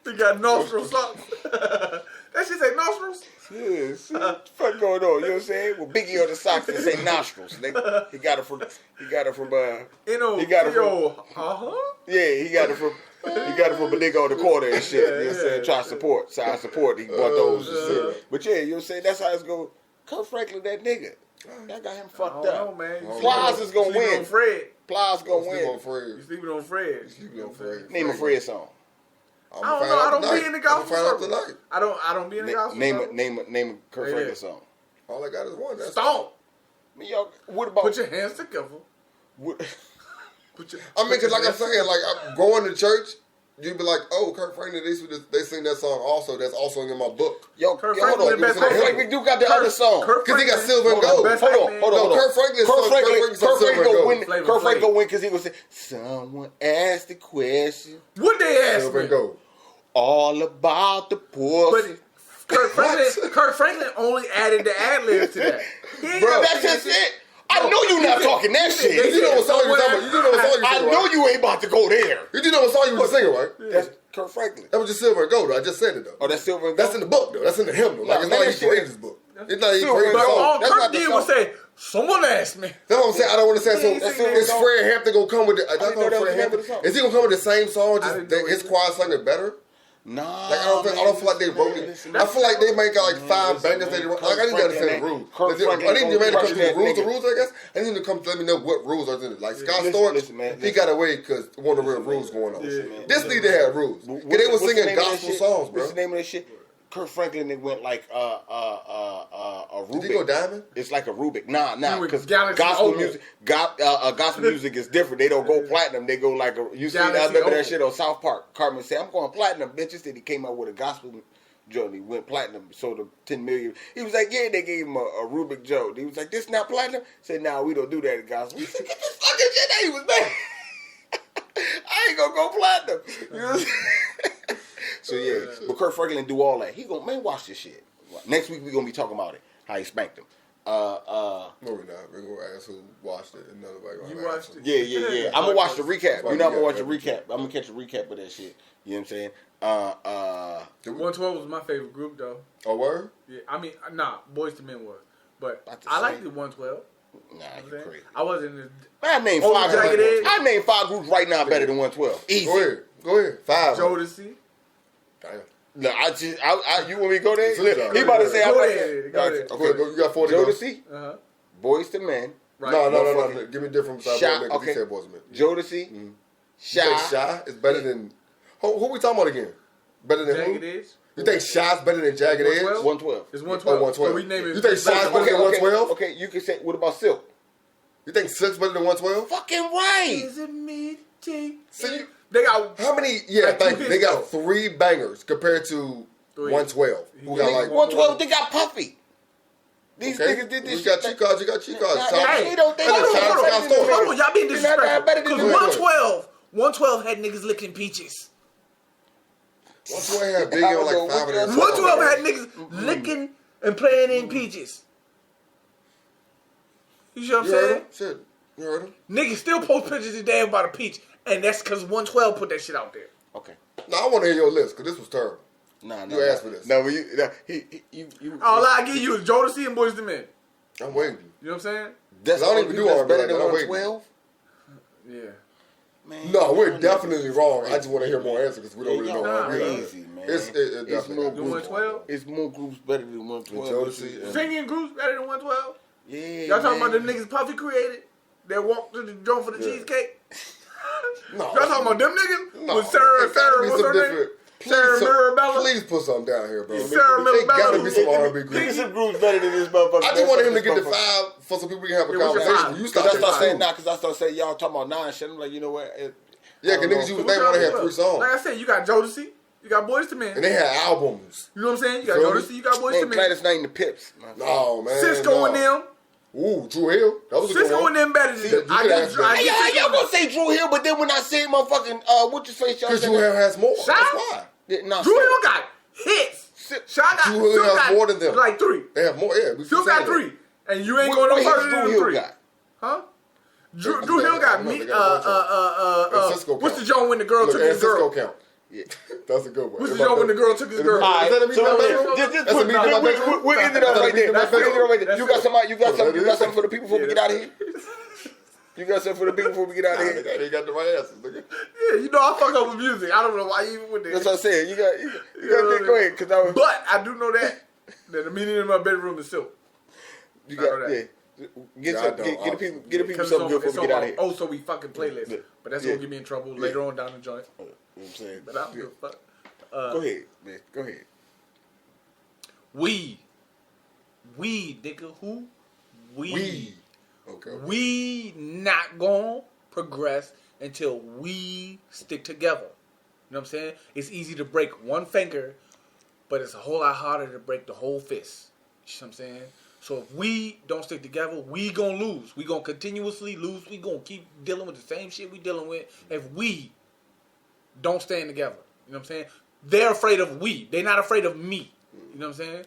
They got nostril socks. That shit say nostrils? Yes. What the fuck going on? You know what I'm saying? With Biggie on the socks that say nostrils, nigga. He got it from Yeah, he got it from a nigga on the corner and shit. You know what I'm saying? Try to support. Side support. He bought those and shit. But yeah, you know what I'm saying? That's how it's going. Kirk Franklin, that nigga. That got him fucked up. Know, man. Plies is gonna win. Plies gonna win. You sleeping on Fred. Name a Fred song. I don't know. I don't be in the gospel circle. I don't be in the gospel circle. Name a Kirk Franklin song. All I got is one. That's Stomp. What about? Put your hands together. Because like I'm saying, like I'm going to church. You'd be like, oh, Kirk Franklin, they sing that song also. That's also in my book. Hold on. Kirk Franklin do got the other song. Because he got silver and gold. Hold on. Kirk Franklin gonna win. Kirk Franklin gonna win because he gonna say, someone asked the question. What they asked silver me? And gold. All about the pussy. But Kirk Franklin only added the ad-libs to that. Bro, that's just it. I know you not talking that shit. You know what song you talking about. You know what song you I know you ain't about to go there. You do know what song you was singing, right? That's Kirk Franklin. That was just silver and gold, though. I just said it, though. Oh, that's silver and gold? That's in the book, though. That's in the hymn, though. Like, it's not like you can read this book. It's not even But crazy But song. all That's Kirk not the did song. was say, "Someone asked me." That's what I'm saying. I don't want to say Yeah, he so. sing Is that Fred Hampton gonna come with it? That's didn't know what that was Fred the name of Hampton. the song. Is he gonna come with the same song? I Just didn't know his it. choir sung it better. Nah, Like I don't feel like they wrote it. I feel like they might got like 5 bangers that they wrote. Like I need to understand the rules. I need the man to come to the rules. I guess I need him to come to let me know what rules are in it. Like Scott Storch, he got away because one of the real rules going on. This need to have rules. Cause they were singing gospel songs, bro. What's the name of that shit? Kirk Franklin, it went like a Rubik. Did he go diamond? It's like a Rubik. Nah, He went because Galaxy gospel Oval. music, gospel music is different. They don't go platinum. They go like a. You see, I Galaxy remember Oval. that shit on South Park. Cartman said, "I'm going platinum, bitches." Then he came out with a gospel joint. He went platinum, sold him 10 million. He was like, "Yeah," they gave him a Rubik joke. He was like, "This not platinum." Said, "Nah, we don't do that in gospel." He said, "Get this fucking shit out." He was mad. I ain't gonna go platinum. You know what I'm saying? So yeah, but Kirk Franklin do all that. He gonna watch this shit. Next week we gonna be talking about it. How he spanked him. No, we're not. We're gonna ask who watched it, and nobody gonna You ask watched who. it? Yeah. I'm gonna watch the recap. You know, I'm gonna watch the Yeah. recap. I'm gonna catch a recap of that shit. You know what I'm saying? 112 was my favorite group though. Oh, word? Yeah, I mean, nah, Boyz II Men was, but About to I say. liked the 112. Nah, you Okay? crazy. I wasn't. I named Oh, five. Jagged Edge? I named 5 groups right now better than 112. Easy. Go ahead. 5. Jodeci. Damn. No, you want me to go there? It's a He about to say, Go I'm ahead, go ahead. Okay, you got 40 goals. Jodeci, Uh-huh. Boyz II Men, Right. No. Give me different side. Shy, Because okay. he said Boys Men. Jodeci, You Shy. think Shy is better than... Who we talking about again? Better than Jagged who? Edge. You think Shy's better than Jagged Edge? 112? 112. It's Oh, 112. 112. So we name it. You think Shy's better than 112? Okay, you can say, what about Silk? You think Silk's better than 112? Fucking right. Is it me? See, They got how many... Yeah, Like, thank two you. They got hits, 3 bangers compared to 112. Who got like... 112, they got Puffy. These Okay. niggas did this You shit. got cheat cards. You got cheat cards. Nah, Tom- hey, don't think Hold on, Scott hold on, Storch. Hold on, y'all being You're not disrespectful. better than Because this. 112 had niggas licking peaches. 112 had Biggie on like 5 of their songs. 112 had niggas licking and playing in peaches. You see what I'm You heard saying? him? Shit. You heard him? Niggas still post pictures today about a peach, and that's because 112 put that shit out there. Okay. No, I want to hear your list because this was terrible. Nah, You asked for this. No, but you. All I give you is Jodeci and Boyz II Men. I'm waiting. You know what I'm saying? That's I don't the even only do that's R&B better like than that. I'm waiting. 112. Yeah. Man, No, we're definitely wrong. I just want to hear more answers because we don't really know. Nah, R&B. crazy, man. It's definitely more got You groups. 112? It's more groups better than 112. Jodeci and- Singing groups better than 112? Yeah. Y'all talking man. about the niggas Puffy created? That walked to the joint for the Yeah. cheesecake? No. Y'all talking about them niggas? No, With Sarah, it gotta be what's some her name? different. Sarah Mirabella? Please put something down here, bro. Sarah They Mirabella. gotta be some Give me- R&B Give me groups. some groups better than this motherfucker. I just wanted him to get the 5 for some people we can have a Yeah, what's your conversation. five? You Cause stop I that start saying shit. nah, cause I start saying y'all talking about 9 shit. I'm like, you know what? Yeah, because niggas So use what they y'all want to have do? 3 songs. Like I said, you got Jodeci, you got Boyz II Men. And they had albums. You know what I'm saying? You got Feel me? Jodeci, you got Boyz II Man, Men. Gladys Knight and the Pips. No, man. Cisco no. and them. Ooh, Drew Hill. That was a good Cisco one. and them better See, than you I could guess. ask them. I Hey, guess y'all gonna say Drew Hill, but then when I say motherfucking what's your face, y'all Because say Drew Hill has more. Shy? That's why. nah, Drew Hill got hits. Shy got Drew Hill still has got more than them. like 3. They have more. Yeah, we Still keep saying got that. 3. And you ain't What going no hits further Drew than Hill 3. got? Huh? Drew They Hill got got me. a bunch of What's Cisco the count. joint when the girl Look, took and his girl? Cisco count. Yeah. That's a good one. What's the joint when the girl took his girl? Alright, Is that a meet in my so bedroom? just That's a put meet in my bedroom? we're ending up right there. That's We're ending up right there. That's You got it. something. You got Oh, something. that You got is? something for the people before we get out of here. You got something for the people before we get out of Nah, here. they got the right answers. Nigga. Yeah, you know I fuck up with music. I don't know why you even went there. That's what I'm saying. You got go ahead, cause I was. But I do know that the meeting in my bedroom is silk. You I know got that. yeah. Get Yeah, some, I don't. get the people get the people Because something good before we get out of here. Oh, so we fucking playlist. Yeah. But that's Yeah. gonna get me in trouble later on down the joint. You know what I'm saying? But I don't give a fuck. Go ahead, man. Go ahead. We, nigga, who? We. Okay. We not gonna progress until we stick together. You know what I'm saying? It's easy to break one finger, but it's a whole lot harder to break the whole fist. You know what I'm saying? So if we don't stick together, we gonna lose. We gonna continuously lose. We gonna keep dealing with the same shit we dealing with if we don't stand together. You know what I'm saying? They're afraid of we. They're not afraid of me. You know what I'm saying?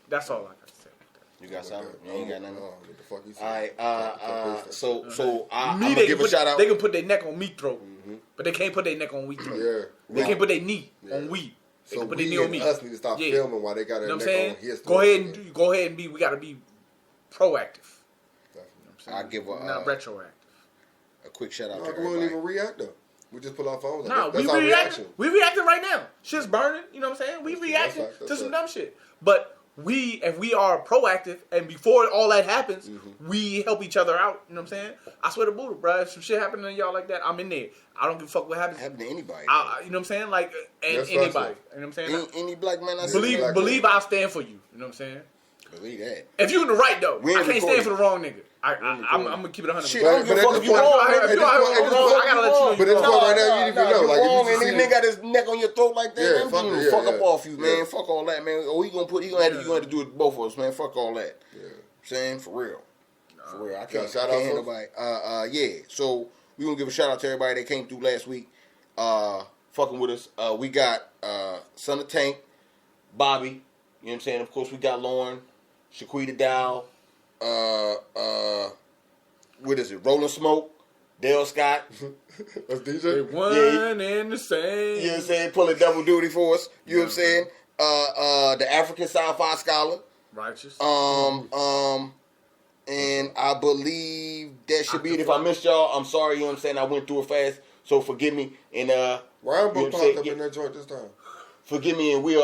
That's all I got to say. You got something? You ain't got nothing. What the fuck you All said? right. So I'm Me, gonna they give can a shout out. They can put their neck on me throat, but they can't put their neck on we throat. Yeah. They can't put their knee on we. So But we they need on and me. us need to stop Yeah. filming while they got You know their what I'm neck saying? on his. Go ahead and be. We gotta be proactive. I give Not retroactive. a quick shout out No, to we won't everybody. even react though. We just pull our phones. No, That's we our reacting. reaction. We reacting right now. Shit's burning. You know what I'm saying? We reacting That's to some right. dumb shit. But if we are proactive, and before all that happens, we help each other out. You know what I'm saying? I swear to Buddha, bro. If some shit happening to y'all like that, I'm in there. I don't give a fuck what happens. Happen to anybody. You know what I'm saying? Like, and That's anybody. right, You know what I'm saying? Any black man I see. Believe, black believe man. I'll stand for you. You know what I'm saying? Believe that. If you in the right though, We I ain't can't stand recording. for the wrong nigga. I'm gonna keep it 100. Shit, I don't give a But fuck at if you this wrong. point- man. at If this you point- wrong, at this wrong, point- I gotta let you know. But at this point right now, you need to know. Like, wrong, if you and see this nigga got his neck on your throat like that, Yeah, man, fuck you it, fuck yeah, up yeah. off you, man. Yeah. Fuck all that, man. Oh, he gonna have to do it to both of us, man. Fuck all that. Yeah. Saying for real. For real. I can't shout out can't folks? nobody. Yeah. So we gonna give a shout out to everybody that came through last week. Fucking with us. We got Son of Tank, Bobby. You know what I'm saying? Of course we got Lauren, Shaquita Dow, what is it? Rolling Smoke, Dale Scott. That's They DJ. one and the same. You know what I'm saying? Pulling double duty for us. You know what I'm saying? The African Sci-Fi Scholar. Righteous. And I believe that should be it. If I missed y'all, I'm sorry. You know what I'm saying? I went through it fast, so forgive me. And Ryan you know what Book I'm popped saying? up in that joint this time. Forgive me, and we'll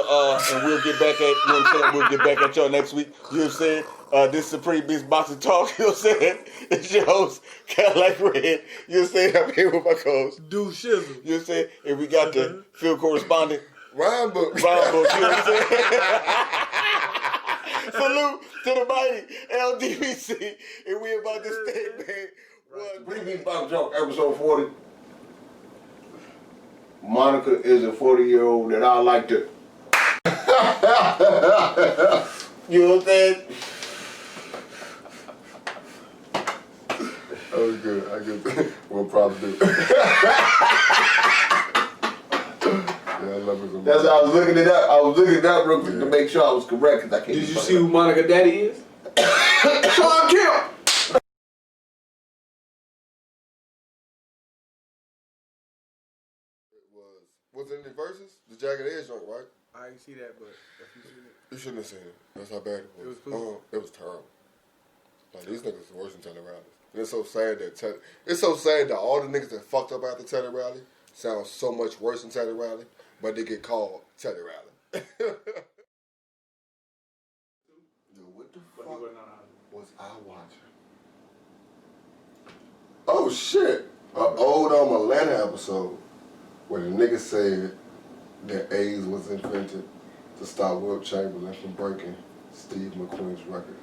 get back at you know what I'm saying. We'll get back at y'all next week. You know what I'm saying? This is Supreme Beast Boxing Talk. You know what I'm saying? It's your host, Cadillac Red. You know what I'm saying? I'm here with my co-host. Do shizzle. You know what I'm saying? And we got the field correspondent, Ryan Book. Ron Book. You know what I'm saying? Salute to the mighty LDBC. And we about to stay, man. Supreme Beast Boxing Talk, episode 40. Monica is a 40-year-old that I like to. You know what I'm saying? That was good. I get what props do. Yeah, I love it so much. That's how I was looking it up. I was looking it up real quick to make sure I was correct because I can't. Did you see who Monica Daddy is? Sean Kemp? Was it in the verses? The Jagged Edge joint, right? I didn't see that, but if you see it. You shouldn't have seen it. That's how bad it was. It was cool. It was terrible. Like, these niggas are worse than Teddy Riley. And it's so sad that all the niggas that fucked up after Teddy Riley sound so much worse than Teddy Riley, but they get called Teddy Riley. Yo, what the fuck was I watching? Oh shit! An old Atlanta episode where the nigga said that AIDS was invented to stop Wilt Chamberlain from breaking Steve McQueen's record.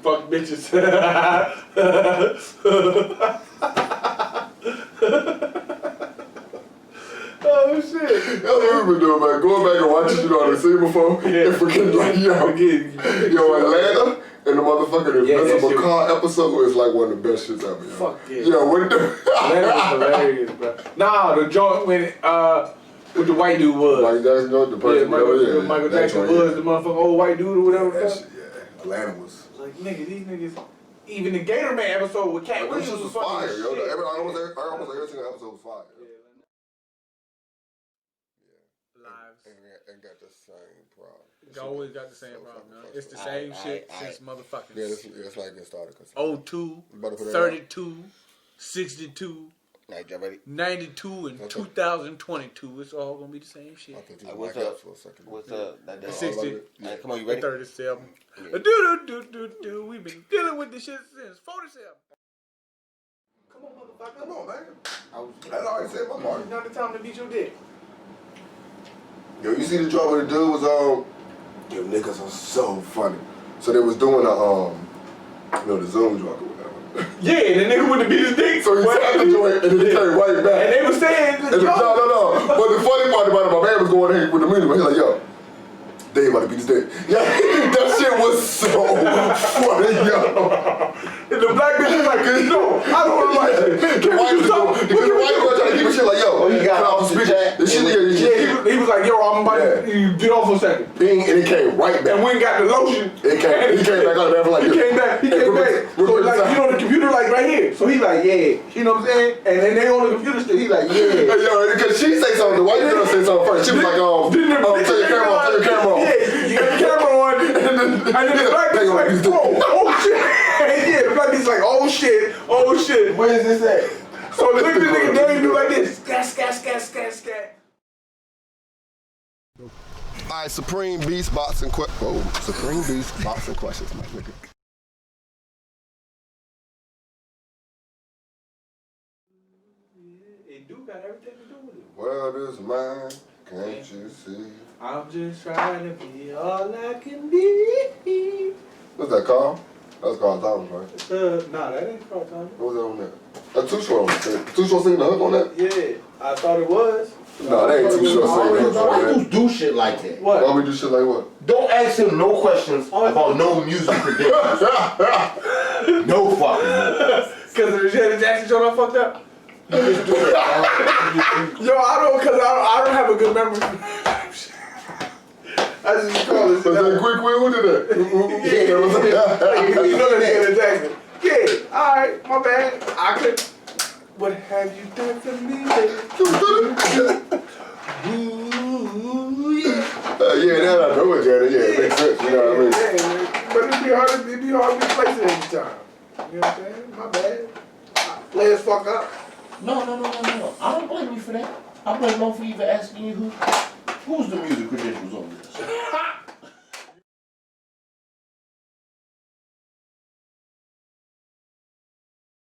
Fuck bitches. Oh shit. That's what we've been doing, man. Going back and watching shit I done seen before and forgetting, like, yo, Atlanta and the motherfucking Invincible shit Car episode is like one of the best shits ever, yo. Fuck yeah. Yo, what the... That was hilarious, bro. Nah, the joint when what the white dude was. Michael Jackson, the person, Michael Jackson was the motherfucking old white dude or whatever. That shit, yeah. Atlanta was... Like, nigga, these niggas. Even the Gator Man episode with Cat That Williams shit was fucking fire, yo. shit. I almost every single episode was fire. Lives. And got the same problem. You always got the same problem, man. It's the same shit since motherfucking Yeah, it's like it started. 02, About to put that 32, 62, Night, y'all ready? 92, and Okay. 2022. It's all gonna be the same shit. I thought you What's blacked up? out for a second. What's up? That- It's all 60. of it? Alright, come on, you ready? 37. Yeah. Do. We've been dealing with this shit since 47. Come on, motherfucker. Come on, man. I already said my part. It's not the time to beat your dick. Yo, you see the joint where the dude was yo, niggas are so funny. So they was doing the Zoom joint or whatever. Yeah, the nigga wouldn't beat his dick. So he tapped the joint and then he came right back. And they were saying, And no. But the funny part about it, my man was going ahead with the music, but he's like, yo, they about to beat his dick. Yeah, that shit was so funny, yo. And the black bitch was like, no, I don't like it. The white girl trying to keep his shit like, yo, he got off off the the speaker. jack. The shit, He was like, yo, I'm about to get off for a second. Bing, and it came right back. And we got the lotion. He came back out there like He came back. So like, you know, the computer like right here. So he like, yeah. You know what I'm saying? And then they on the computer still. He like, yeah. Yo, because she say something, the white girl say this on first. She was like, turn your camera on, turn your camera on. Yeah, you got the camera on, and then the black bitch like, oh shit. Yeah, the black bitch like, oh shit. Where is this at? So look at the nigga Dave do like this. Scat. Alright, Supreme Beast boxing Supreme Beast boxing questions, my nigga. It do got everything to do with it. World is mine, can't you see? I'm just trying to be all I can be. What's that called? That's called Thomas, right? Nah, that ain't Carl Thomas. What was that on there? That Too Short on there. Too Short singing the hook on that? Yeah, I thought it was. No, that ain't Too Short singing the hook on Why that. you do shit like that? What? Why we do shit like what? Don't ask him no questions about no music credentials. No fucking more. Because of the Janet Jackson show I fucked up? Yo, I don't have a good memory. I just call this. Was that quick? Who did that? You know that's Janet Jackson. Yeah, alright, my bad. I could. What have you done for me, baby? Ooh, yeah. Yeah, that I know it, Janet. Yeah, it makes sense. You know what I mean? Yeah, but it'd be hard to place it every time. You know what I'm saying? My bad. Play as fuck up. No. I don't blame you for that. I blame him for even asking you who's the music credentials on this.